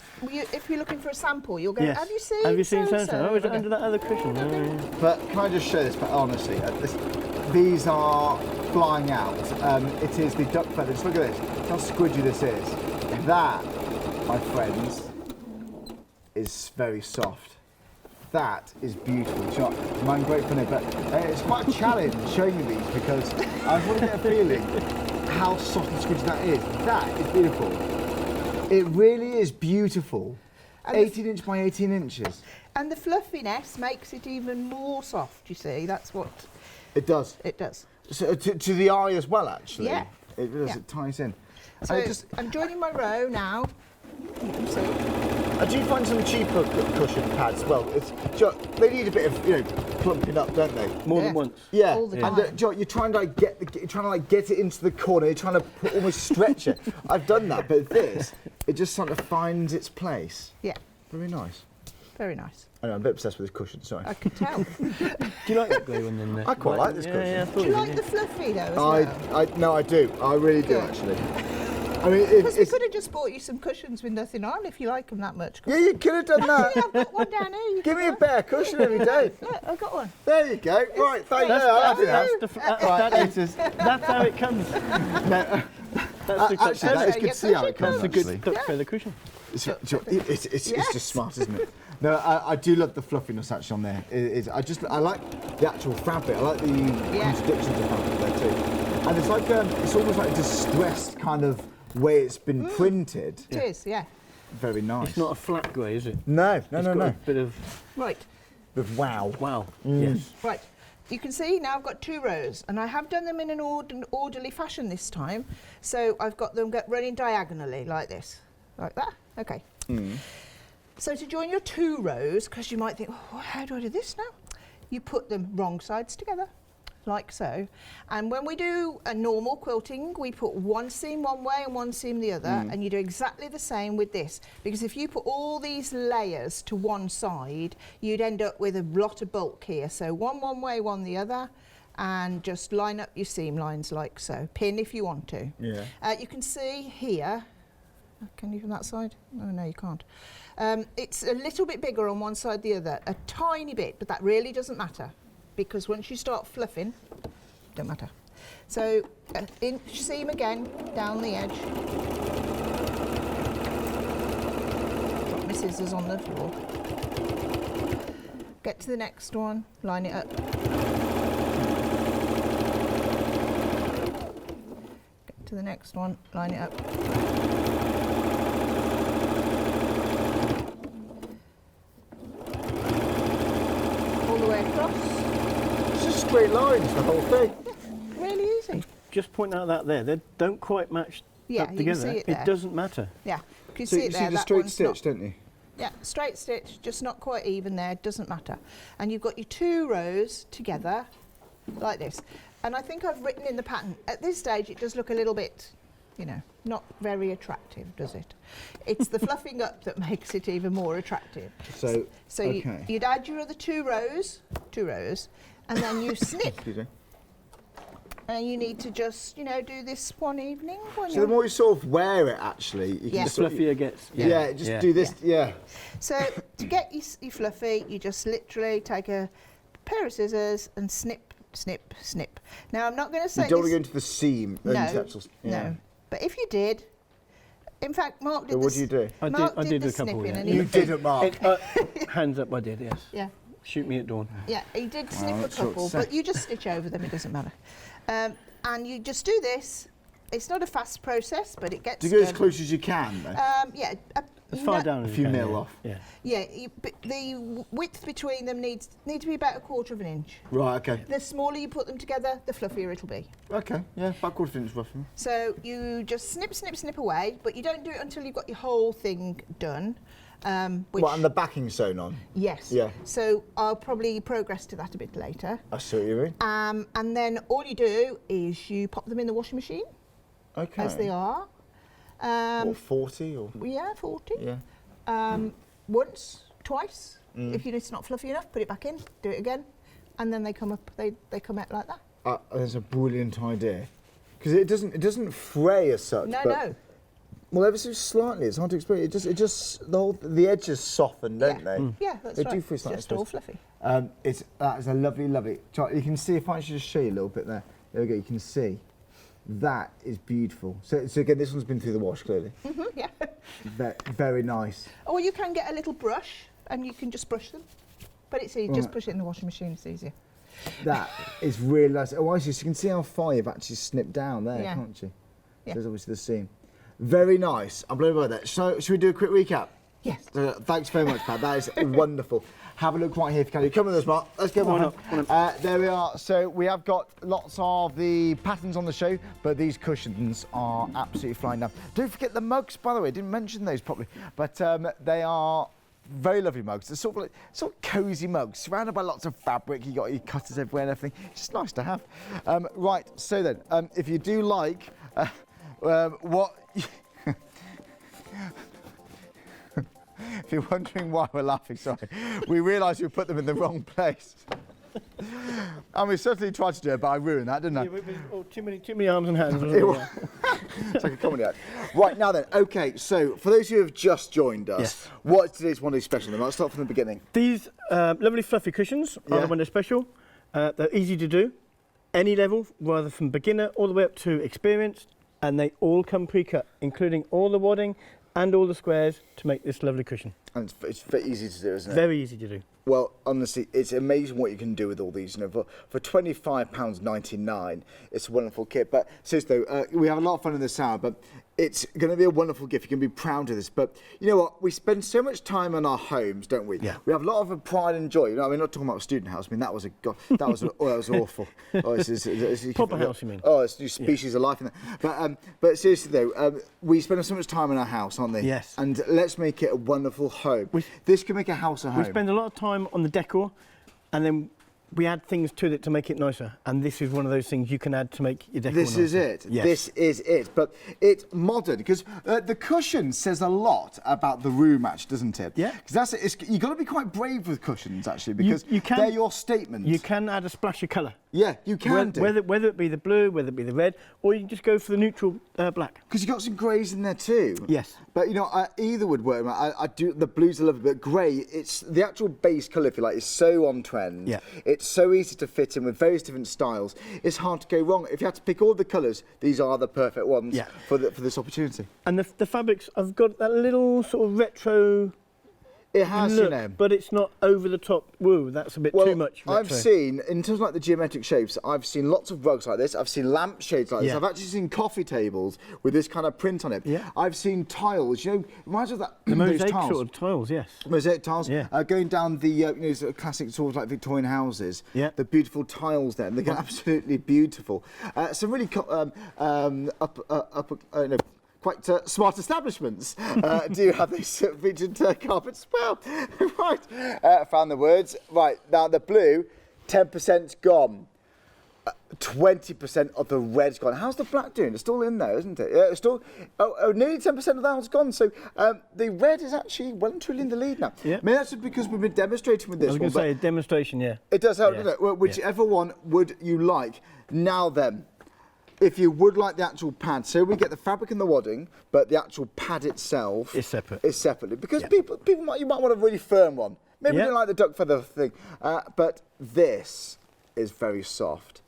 if you're looking for a sample, you'll go, Yes. have you seen so-and-so? Oh, is it under that other cushion? Oh, yeah. But can I just show this? But honestly, these are flying out. It is the duck feathers. Look at this. How squidgy this is. That, my friends, is very soft. That is beautiful. Do you know what? I'm grateful for it, but it's quite a challenge showing you these because I want to get a feeling how soft and squidgy that is. That is beautiful. It really is beautiful. And 18-inch by 18 inches. And the fluffiness makes it even more soft, you see. That's what It does. it does. So, to the eye as well, actually. Yeah. It does. Yeah. It ties in. So And it just, I'm joining my row now. You can see. I do find some cheaper cushion pads. Well, they need a bit of plumping up, don't they? More Yeah. than once. Yeah. All the And time. you're trying to get it into the corner. You're trying to almost stretch it. I've done that, but this, it just sort of finds its place. Yeah, Very nice. very nice. I know, I'm a bit obsessed with this cushion. Sorry. I can tell. Do you like that grey one then? I quite like this yeah, cushion. Yeah, I thought Do you you like did. the fluffy though as well? No, I do. I really do Good. actually. I mean, Because we could have just bought you some cushions with nothing on if you like them that much. yeah, you could have done that. I've got one down here. You Give can me a have. better cushion every day. Look, I've got one. There you go. Right, thank you. I'll have that. That's how it comes. No, That's the actually, that is good to see how it comes. That's a good actually. duck feather cushion. It's just smart, isn't it? No, I do love the fluffiness actually on there. I like the actual fabric. I like the contradictions of fabric there too. And it's like it's almost like a distressed kind of way it's been printed. It is, yeah. Very nice. It's not a flat grey, is it? No, It's got a bit of Right, Wow. wow. Yes. right. You can see now I've got 2 rows, and I have done them in an orderly fashion this time. So I've got them running diagonally like this, like that. Okay. So to join your 2 rows, because you might think, oh, how do I do this now? You put them wrong sides together, like so. And when we do a normal quilting, we put one seam one way and one seam the other, and you do exactly the same with this. Because if you put all these layers to one side, you'd end up with a lot of bulk here. So one way, one the other, and just line up your seam lines like so. Pin if you want to. Yeah. You can see here, can you from that side? No, you can't. It's a little bit bigger on one side the other, a tiny bit, but that really doesn't matter, because once you start fluffing, don't matter. So inch seam again down the edge. Drop my scissors on the floor. Get to the next one, line it up. Get to the next one, line it up. All the way across. It's just straight lines, the whole thing. Really easy. Just point out that there. They don't quite match Yeah, up you can together. see it there. doesn't matter. Yeah, you can So see you it see there. the That straight one's stitch, not, don't you? yeah, straight stitch, just not quite even there, doesn't matter. And you've got your 2 rows together, like this. And I think I've written in the pattern, at this stage it does look a little bit, you know, not very attractive, does it? It's the fluffing up that makes it even more attractive. So, So you'd add your other 2 rows, and then you snip. excuse me. And you need to just, you know, do this one evening. So the more you sort of wear it, actually, you Yeah. can The just sort of- fluffier it gets. Yeah, just do this. Yeah. So to get your fluffy, you just literally take a pair of scissors and snip, snip, snip. Now I'm not going to say You don't want this. to go into the seam. No, into actual, no. But if you did, in fact, Mark did So what this. do you do? I did the a couple. snipping Yeah. and You he, did it, Mark. Hands up, I did. Yes. yeah, Shoot me at dawn. yeah, he did snip a that's what couple, it's saying. but you just stitch over them. It doesn't matter. And you just do this. It's not a fast process, but it gets. Do you go as done. close as you can, though? Yeah. As far down as a you few can, mil yeah. off. Yeah. Yeah, but the width between them needs to be about 1/4 of an inch. Right, okay. The smaller you put them together, the fluffier it'll be. Okay, yeah, about 1/4 inch roughly. So you just snip, snip, snip away, but you don't do it until you've got your whole thing done. Which, What, and the backing sewn on? yes. Yeah. So I'll probably progress to that a bit later. I see what you mean. And then all you do is you pop them in the washing machine Okay. as they are. What, 40 or? Yeah, 40. Yeah. Once, twice. If it's not fluffy enough, put it back in, do it again, and then they come up. They come out like that. That's a brilliant idea. Because it doesn't fray as such. No, but, no. Well, ever so slightly, it's hard to explain. The edges soften, don't they? Yeah, that's They right. do feel slightly Just all exposed. fluffy. That is a lovely, lovely. You can see, if I should just show you a little bit there. There we go, you can see. That is beautiful. So again, this one's been through the wash, clearly. Yeah. Very nice. Or you can get a little brush and you can just brush them. But it's easy, just push it in the washing machine, it's easier. That is really nice. Oh, I see. So you can see how far you've actually snipped down there, Yeah. can't you? Yeah. There's obviously the seam. Very nice. I'm blown by that. So, should we do a quick recap? Yes. Thanks very much, Pat. That is wonderful. Have a look right here if you can. Come with us, Mark. Let's go Come on. on up. There we are. So we have got lots of the patterns on the show, but these cushions are absolutely flying now. Don't forget the mugs, by the way. I didn't mention those properly, but they are very lovely mugs. They're sort of cosy mugs, surrounded by lots of fabric. You got your cutters everywhere and everything. It's just nice to have. Right. So then, if you do like what. If you're wondering why we're laughing, sorry, we realised we put them in the wrong place. And we certainly tried to do it, but I ruined that, didn't I? Yeah, too many arms and hands. Wasn't it? It's like a comedy act. Right, now then, okay, so for those who have just joined us, Yes. what is today's One Day Special? Then let's start from the beginning. These lovely fluffy cushions are Yeah. the One Day Special. They're easy to do, any level, rather from beginner all the way up to experienced, and they all come pre-cut, including all the wadding and all the squares to make this lovely cushion. And it's very easy to do, isn't it? Very easy to do. Well, honestly, it's amazing what you can do with all these. You know, for £25.99, it's a wonderful kit. But seriously, though, we have a lot of fun in this hour, but it's going to be a wonderful gift. You can be proud of this. But you know what? We spend so much time in our homes, don't we? Yeah. We have a lot of pride and joy. You know, I mean, not talking about a student house. I mean, that was awful. Oh, it's Proper house, you mean? Oh, it's a new species of life in there. But seriously though, we spend so much time in our house, aren't they? Yes. And let's make it a wonderful home. This can make a house a home. We spend a lot of time on the decor, and then we add things to it to make it nicer. And this is one of those things you can add to make your decor This nicer. is it. Yes. This is it. But it's modern because the cushion says a lot about the room, actually, doesn't it? Yeah. Because you've got to be quite brave with cushions, actually, because you can, they're your statement. You can add a splash of colour. Yeah, you can do. Whether it be the blue, whether it be the red, or you can just go for the neutral black. Because you've got some greys in there too. Yes. But you know, either would work. I do the blues are lovely, but grey, it's the actual base colour, if you like, is so on trend. Yeah. It's so easy to fit in with various different styles. It's hard to go wrong. If you had to pick all the colours, these are the perfect ones Yeah. for this opportunity. And the fabrics have got that little sort of retro It has, look, you know. but it's not over the top. Woo, that's a bit too much retro. I've seen, in terms of like the geometric shapes, I've seen lots of rugs like this. I've seen lampshades like this. Yeah. I've actually seen coffee tables with this kind of print on it. Yeah. I've seen tiles, you know, reminds me of that. The those mosaic tiles. sort of tiles, yes. Mosaic tiles, Yeah. going down the you know, sort of classic sort of like Victorian houses. Yeah. The beautiful tiles there, they're absolutely beautiful. Some really quite smart establishments do have these featured carpets as well. Right, found the words. Right, now the blue, 10% gone. 20% of the red's gone. How's the black doing? It's still in there, isn't it? Yeah, it's still. Nearly 10% of that has gone. So the red is actually well and truly in the lead now. Yeah. Maybe that's because we've been demonstrating with this I was one. going to say a demonstration, yeah. It does help, Yeah. doesn't it? Well, whichever one would you like. Now then, if you would like the actual pad, so we get the fabric and the wadding, but the actual pad itself Is separate. Is separately because Yeah. people you might want a really firm one. Maybe you Yeah. don't like the duck feather thing, but this is very soft.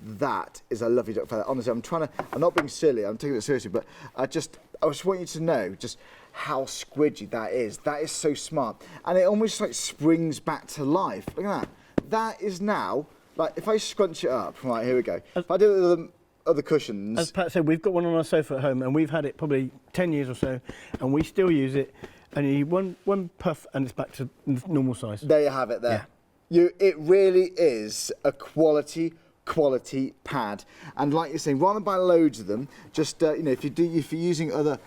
That is a lovely duck feather. Honestly, I'm not being silly. I'm taking it seriously, but I just want you to know just how squidgy that is. That is so smart, and it almost like springs back to life. Look at that. That is now like if I scrunch it up. Right, here we go. If I do it with the other cushions. As Pat said, we've got one on our sofa at home, and we've had it probably 10 years or so, and we still use it. And you need one puff, and it's back to normal size. There you have it. There, it really is a quality pad, and like you're saying, rather than buy loads of them, just you know, if you're using other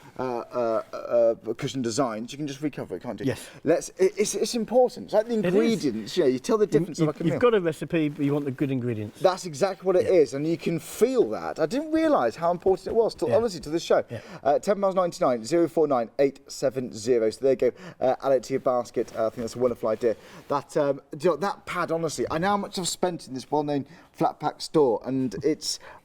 cushion designs, you can just recover it, can't you? Yes. It's important. It's like the ingredients. You know, you tell the difference of like a meal. You've got a recipe, but you want the good ingredients. That's exactly what it is, and you can feel that. I didn't realise how important it was, honestly, to the show. Yeah. £10.99, 049 870. So there you go. Add it to your basket. I think that's a wonderful idea. That you know, that pad, honestly, I know how much I've spent in this well-known flat pack store, and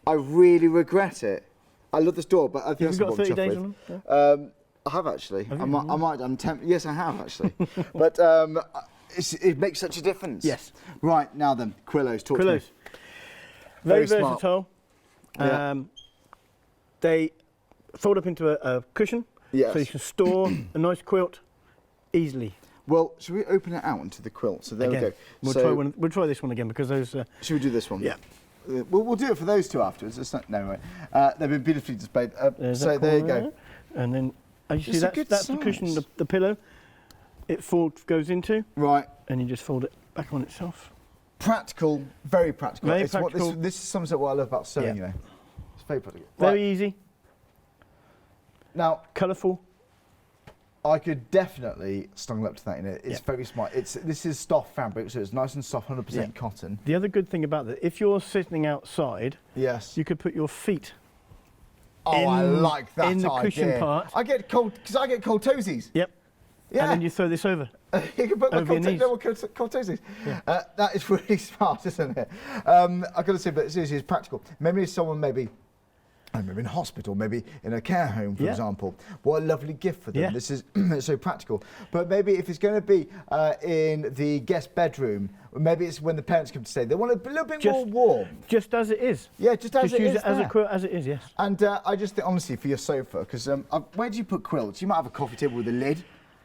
I really regret it. I love the store, but I think You've that's got what 30 I'm days chuffed on with. them? I have actually. Have I you? might. Yes, I have actually. But it makes such a difference. Yes. Right now then, Quillows. Talk to me. Quillows. Very Very smart. versatile. Yeah. They fold up into a cushion, Yes. so you can store a nice quilt easily. Well, should we open it out into the quilt? So there Again, we go. we'll try this one again because those. Should we do this one? Yeah. We'll do it for those two afterwards. It's not, no, right. They've been beautifully displayed. There's So that there you corner go. there. And then, as you It's see, a good that's the cushion, size. the pillow. It goes into, Right. and you just fold it back on itself. Practical, very practical. Very It's what practical. this is some of what I love about sewing, Yeah. you know. It's very practical. Very Right. easy, Now, colourful. I could definitely snuggle up to that in it. It's Yeah. very smart. This is soft fabric, so it's nice and soft, 100% Yeah. cotton. The other good thing about that, if you're sitting outside, Yes. you could put your feet I like that in the cushion idea. part. I get cold toesies. Yep. Yeah. And then you throw this over. You can put my Over your knees. cold toesies. Yeah. That is really smart, isn't it? I've got to say, but seriously, it's practical. Maybe someone I remember in hospital, maybe in a care home, for Yeah. example. What a lovely gift for them. Yeah. This is it's so practical. But maybe if it's going to be in the guest bedroom, or maybe it's when the parents come to stay, they want it a little bit more warm. Just as it is. Yeah, just as it use is it as there. a quilt as it is, yes. And I just think, honestly, for your sofa, because where do you put quilts? You might have a coffee table with a lid.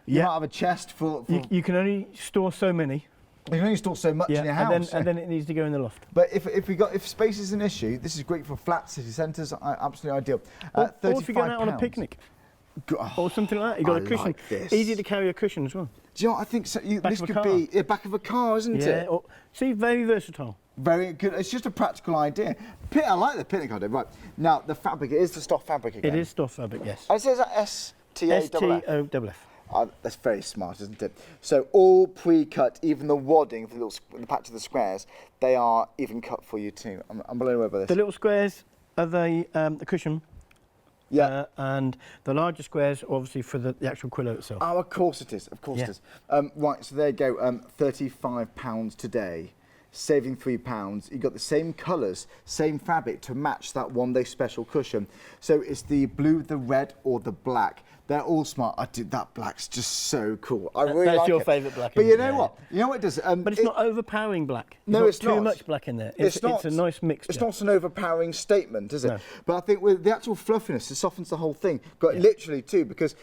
You Yeah. might have a chest for You can only store so many. you can only store so much in your house. and then it needs to go in the loft. But if space is an issue, this is great for flat city centres. Absolutely ideal. Or if you're going out on a picnic or something like that, you've got a cushion. Like this. Easy to carry a cushion as well. Do you know what I think? So Back this of a could car. be the back of a car, isn't Yeah. it? See, very versatile. Very good. It's just a practical idea. I like the picnic idea. Right now, the fabric, it is the stoff fabric again. It is stuff fabric, yes. And it says that STAFF. STOFF. That's very smart, isn't it? So all pre-cut, even the wadding for the patch of the squares, they are even cut for you too. I'm blown away by this. The little squares are the cushion. Yeah. And the larger squares, obviously, for the actual quillow itself. Oh, of course it is. Of course it is. Right, so there you go. £35 today, saving £3. You got the same colours, same fabric to match that one-day special cushion. So it's the blue, the red, or the black. They're all smart. That black's just so cool. I really That's like your it. favourite black, But isn't you it? know Yeah, what? You know what it does? But it's not overpowering black. No, There's it's not not. too much black in there. It's a nice mixture. It's not an overpowering statement, is it? No. But I think with the actual fluffiness, it softens the whole thing. Literally too, because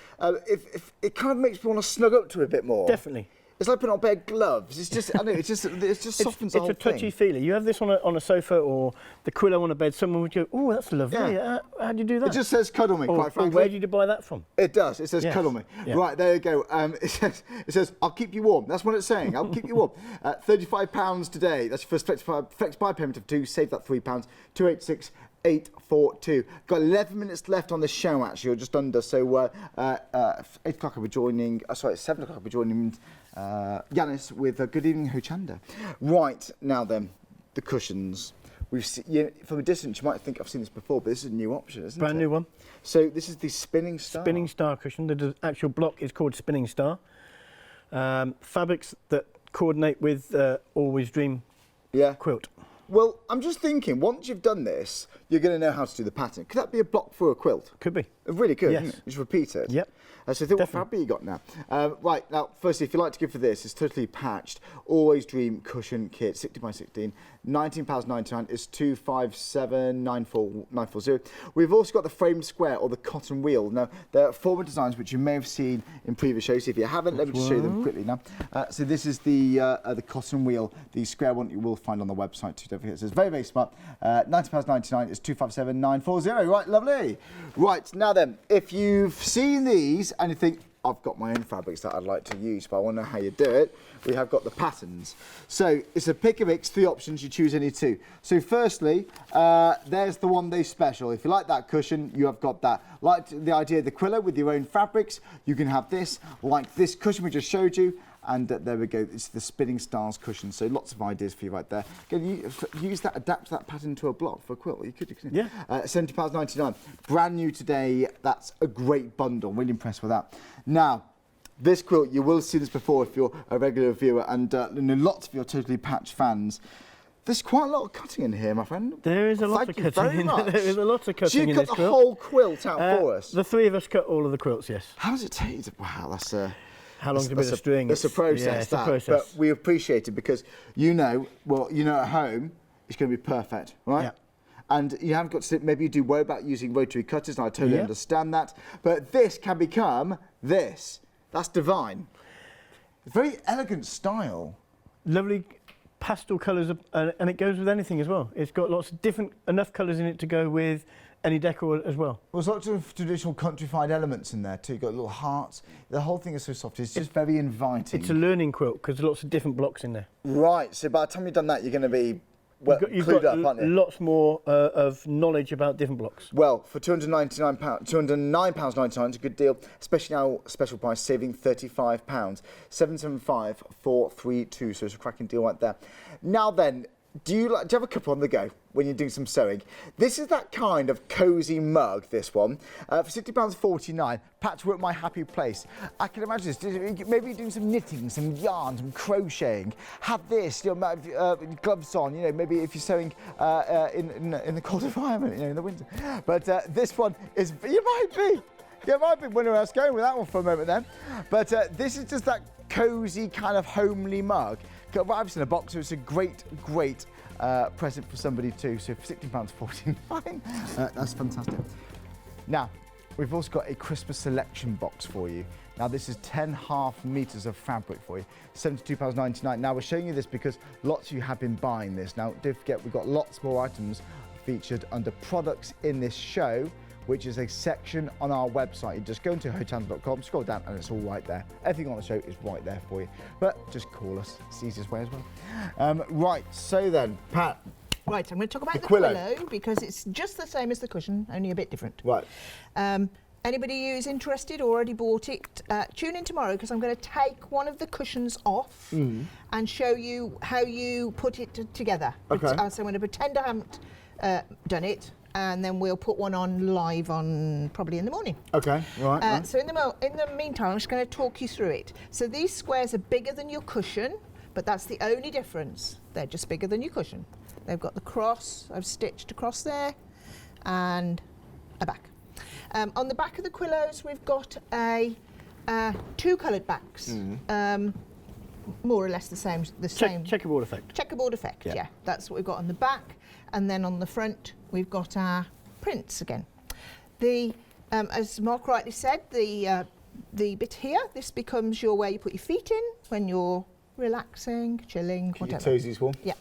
if it kind of makes me want to snug up to it a bit more. Definitely. It's like putting on a pair of gloves. It's just, I know, it just softens the whole It's a touchy thing. feeling. You have this on a sofa or the quillow on a bed. Someone would go, "Oh, that's lovely. Yeah. How do you do that?" It just says cuddle me, or, quite or frankly. where did you buy that from? It does. It says Yes. cuddle me. Yeah. Right, there you go. It says I'll keep you warm. That's what it's saying. I'll keep you warm. £35 today. That's your first flex buy payment of £2. Save that £3. 286-842. Got 11 minutes left on the show, actually, or just under. So 8 o'clock I'll be joining. Sorry, 7 o'clock I'll be joining Yanis with Good Evening Hochanda. Right, now then, the cushions. We've seen, from a distance, you might think I've seen this before, but this is a new option, isn't it? Brand new one. So this is the Spinning Star. Spinning Star cushion. The actual block is called Spinning Star. Fabrics that coordinate with Always Dream quilt. Well, I'm just thinking, once you've done this, you're going to know how to do the pattern. Could that be a block for a quilt? Could be. It really could, Yes. isn't it? Just repeat it. Yep. So think what Definitely. fabric you got now. Right, now, firstly, if you'd like to give for this, it's totally patched. Always Dream Cushion Kit, 60 by 16. £19.99 is 257-940. We've also got the framed square or the cotton wheel. Now, they're former designs which you may have seen in previous shows. If you haven't, let me just show you them quickly now. So this is the cotton wheel, the square one you will find on the website too. Don't forget, it says very, very smart. £19.99 is 257-940. Right, lovely. Right, now then, if you've seen these and you think, I've got my own fabrics that I'd like to use, but I want to know how you do it, we have got the patterns. So it's a pick and mix, 3 options, you choose any 2. So firstly, there's the one day special. If you like that cushion, you have got that. Like the idea of the quillow with your own fabrics, you can have this, like this cushion we just showed you, and there we go, it's the Spinning Stars cushion. So lots of ideas for you right there. Can you use that, adapt that pattern to a block for a quilt? You could. Yeah. £70.99. Brand new today. That's a great bundle. Really impressed with that. Now, this quilt, you will see this before if you're a regular viewer, and lots of your Totally Patched fans. There's quite a lot of cutting in here, my friend. There is a lot of Thank you cutting very in much. there. is a lot of So cutting you in cut this the quilt. whole quilt out for us? The 3 of us cut all of the quilts, yes. How does it take? Wow, that's How long's a bit of string? It's a process, Yeah, it's a that, process. but we appreciate it because at home it's going to be perfect, right? Yeah. And you haven't got to, maybe you do worry about using rotary cutters, and I totally Yeah. understand that, but this can become this. That's divine. Very elegant style. Lovely pastel colours, and it goes with anything as well. It's got lots of different, enough colours in it to go with any decor as well. Well, there's lots of traditional countrified elements in there too. You've got little hearts. The whole thing is so soft. It's just very inviting. It's a learning quilt because there's lots of different blocks in there. Right, so by the time you've done that, you're going to be You've clued got up, aren't you? lots more of knowledge about different blocks. Well, for £209.99 is a good deal, especially now special price, saving £35. 775-432, so it's a cracking deal right there. Now then, do you have a cup on the go when you're doing some sewing? This is that kind of cosy mug, this one. For £60.49, Patchwork My Happy Place. I can imagine this. Maybe you're doing some knitting, some yarn, some crocheting. Have this, gloves on, maybe if you're sewing in the cold environment, in the winter. But this one is, you might be wondering where I was going with that one for a moment then. But this is just that cosy kind of homely mug. Arrives in a box, so it's a great present for somebody too. So for £16.49, that's fantastic. Now, we've also got a Christmas selection box for you. Now this is 10 half meters of fabric for you, £72.99. Now we're showing you this because lots of you have been buying this. Now don't forget, we've got lots more items featured under products in this show, which is a section on our website. You just go into hochans.com, scroll down, and it's all right there. Everything on the show is right there for you. But just call us. It's the easiest way as well. Right, so then, Pat. Right, I'm going to talk about the quillow because it's just the same as the cushion, only a bit different. Right. Anybody who's interested or already bought it, tune in tomorrow because I'm going to take one of the cushions off and show you how you put it together. Okay. So I'm going to pretend I haven't done it, and then we'll put one on live on probably in the morning. Okay, right. So in the meantime, I'm just going to talk you through it. So these squares are bigger than your cushion, but that's the only difference. They're just bigger than your cushion. They've got the cross, I've stitched across there, and a back. On the back of the quillows, we've got two coloured backs. More or less the same. Checkerboard effect. Checkerboard effect, yeah. That's what we've got on the back. And then on the front, we've got our prints again. As Mark rightly said, the bit here, this becomes where you put your feet in when you're relaxing, chilling, whatever. Your toesies warm. Yeah.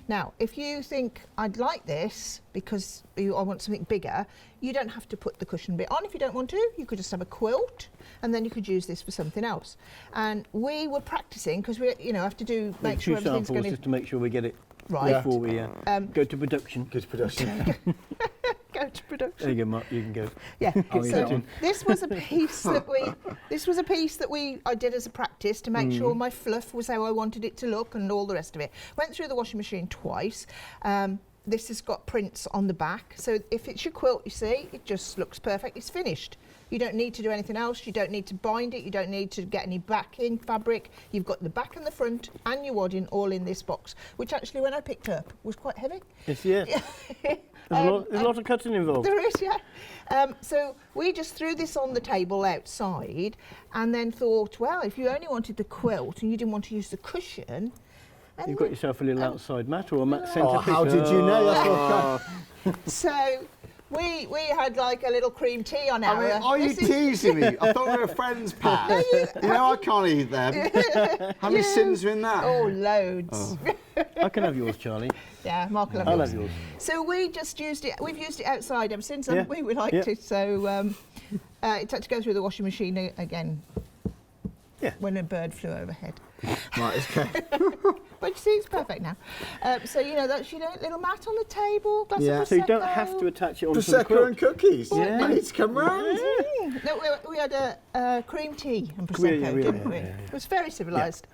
Now, if you think I'd like this because I want something bigger, you don't have to put the cushion bit on if you don't want to. You could just have a quilt, and then you could use this for something else. And we were practicing because we, have to make sure everything's going to just to make sure we get it right before we go to production. Go to production. Go to production. There you go, Mark. You can go. Yeah. So this was a piece that I did as a practice to make sure my fluff was how I wanted it to look and all the rest of it. Went through the washing machine twice. This has got prints on the back, so if it's your quilt, you see, it just looks perfect. It's finished. You don't need to do anything else. You don't need to bind it. You don't need to get any backing fabric. You've got the back and the front and your wadding all in this box, which actually, when I picked up, was quite heavy. Yes, yeah. There's a lot of cutting involved. There is, yeah. So we just threw this on the table outside and then thought, well, if you only wanted the quilt and you didn't want to use the cushion... You've got yourself a little outside mat or a mat centrepiece. Oh, how did you know? That's what So we had like a little cream tea on our... Are you teasing me? I thought we were friends, Pat. I can't eat them. How many sins are in that? Oh, loads. Oh. I can have yours, Charlie. Yeah, Mark will have I'll yours. have yours. So we just used it. We've used it outside ever since, haven't we? We liked it. So it had to go through the washing machine again. Yeah. When a bird flew overhead. Right, okay. But you see, it's perfect now. So that's your little mat on the table. Glass of Prosecco. So you don't have to attach it onto the Prosecco quilt. and cookies. Yeah. I need to come round. No, we had a cream tea and Prosecco, didn't we? Yeah. It was very civilised.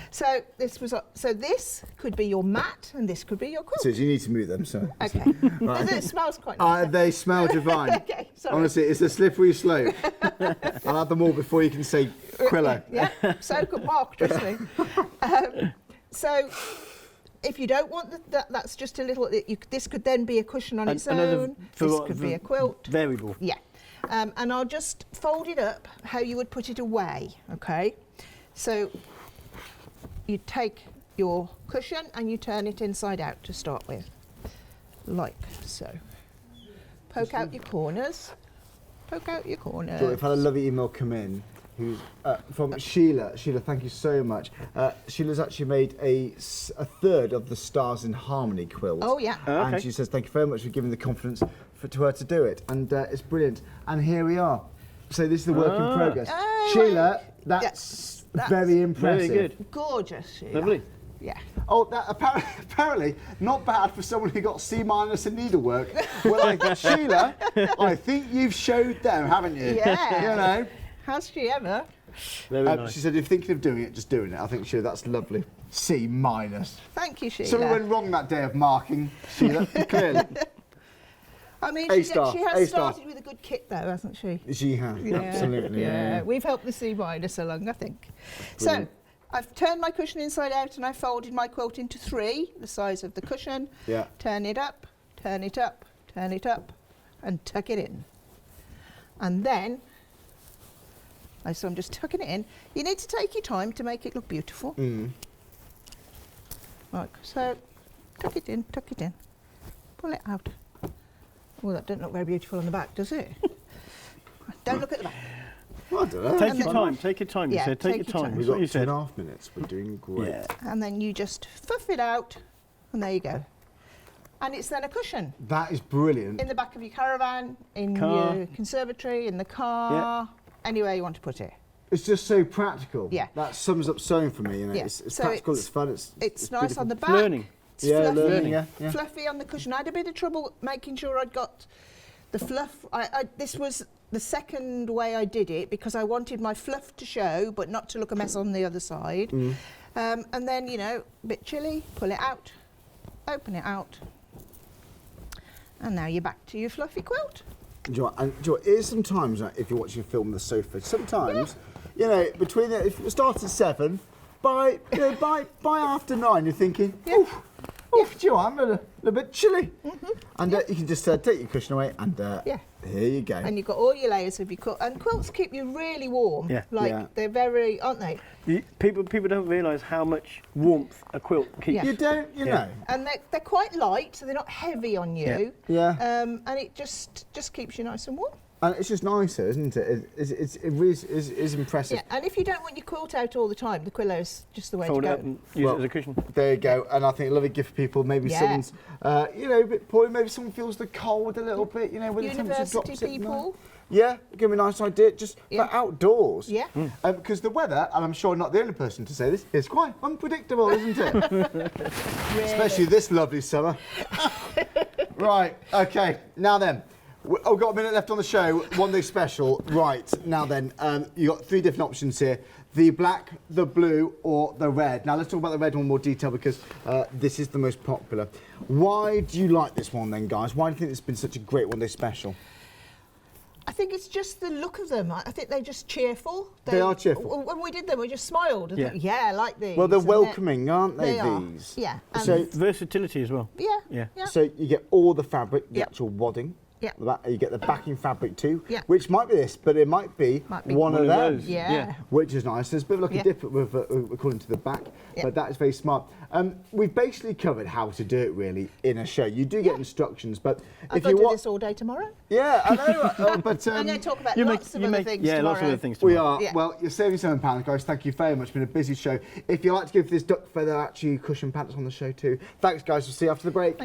So this could be your mat and this could be your quilt. So you need to move them, so. Okay. Right. It smells quite nice. They smell divine. Okay, sorry. Honestly, it's a slippery slope. I'll have them all before you can say quillow. Yeah, so could Mark, trust me. So if you don't want that's just a little... this could then be a cushion on its own. This could be a quilt. Variable. Yeah. And I'll just fold it up how you would put it away, okay? So you take your cushion and you turn it inside out to start with, like so. Poke out your corners. Poke out your corners. We've had a lovely email come in who's from Sheila. Sheila, thank you so much. Sheila's actually made a third of the Stars in Harmony quilt. Oh, yeah. And she says, thank you very much for giving the confidence to her to do it. And it's brilliant. And here we are. So this is the work in progress. Oh, Sheila, that's very impressive. Very good. Gorgeous, Sheila. Lovely. Yeah. Oh, that apparently not bad for someone who got C- in needlework. Well, like, Sheila, I think you've showed them, haven't you? Yeah. Has she ever? Very nice. She said, if you're thinking of doing it, just doing it. I think, sure, that's lovely. C minus. Thank you, Sheila. Something went wrong that day of marking, Sheila, clearly. I mean, A she, star, she A has star. started with a good kit, though, hasn't she? She has, Yeah, absolutely. Yeah, we've helped the C minus along, I think. So, I've turned my cushion inside out and I've folded my quilt into 3, the size of the cushion. Yeah. Turn it up, turn it up, turn it up, and tuck it in. And then, so I'm just tucking it in. You need to take your time to make it look beautiful. Like so, tuck it in, pull it out. Well, that doesn't look very beautiful on the back, does it? Don't look at the back. Well, I don't know. Take your time, take your time, you Yeah, said. Take take your your time. time. We've That's what got you 2.5 said. minutes. We're doing great. Yeah. And then you just fuff it out, and there you go. And it's then a cushion. That is brilliant. In the back of your caravan, in Car. your conservatory, in the car, anywhere you want to put it. It's just so practical. Yeah. That sums up sewing for me. You know, Yeah. it's So practical. it's- It's fun. It's nice beautiful. on the back. Learning. It's Yeah, fluffy, learning. Yeah. fluffy on the cushion. I had a bit of trouble making sure I'd got the fluff. This was the second way I did it because I wanted my fluff to show but not to look a mess on the other side. And then, you know, a bit chilly, pull it out, open it out. And now you're back to your fluffy quilt. Do you know what, and do you know what, it is sometimes, like, if you're watching a film on the sofa, sometimes, you know, between the, if it starts at 7, by after 9, you're thinking, oof, do you know what, I'm a little bit chilly. And you can just take your cushion away and here you go. And you've got all your layers of your quilt. And quilts keep you really warm. Yeah. Like, Yeah. they're very, aren't they? People don't realise how much warmth a quilt keeps. Yeah. You don't, you Yeah. know. And they're quite light, so they're not heavy on you. Yeah. And it just keeps you nice and warm. And it's just nicer, isn't it? It really is impressive. Yeah, and if you don't want your quilt out all the time, the quillow's just the way Fold to it go. up and use Well, it as a cushion. There you go. And I think a lovely gift for people. Maybe Yeah. someone's, you know, a bit poorly. Maybe someone feels the cold a little bit, you know, when the temperature University drops. people. Yeah, give me a nice idea, just Yeah. for outdoors. Yeah. Because the weather, and I'm sure not the only person to say this, is quite unpredictable, isn't it? Especially this lovely summer. Right, okay, now then. I've got a minute left on the show, one day special. Right, now then, you've got 3 different options here. The black, the blue, or the red. Now let's talk about the red one in more detail because this is the most popular. Why do you like this one then, guys? Why do you think it's been such a great one day special? I think it's just the look of them. I think they're just cheerful. They are cheerful. When we did them, we just smiled. And Yeah. thought, yeah, I like these. Well, they're And welcoming, aren't they, They are. these? Yeah. And So- Versatility as well. yeah. Yeah. Yeah. So you get all the fabric, the Yep. actual wadding. Yep. You get the backing fabric too, Yep. which might be this, but it might be, Might be one of them, those. Yeah. which is nice. There's a bit of like a Yeah. dip with, according to the back, Yep. but that is very smart. We've basically covered how to do it really in a show. You do get Yeah. instructions, but I've if got you to do want, this all day tomorrow. yeah, I know, but I'm going to talk about You lots of other things yeah, tomorrow. lots of other things we tomorrow. are. Yeah. Well, you're saving £7, guys. Thank you very much. It's been a busy show. If you like to give this duck feather actually cushion pants on the show too, thanks, guys. We'll see you after the break.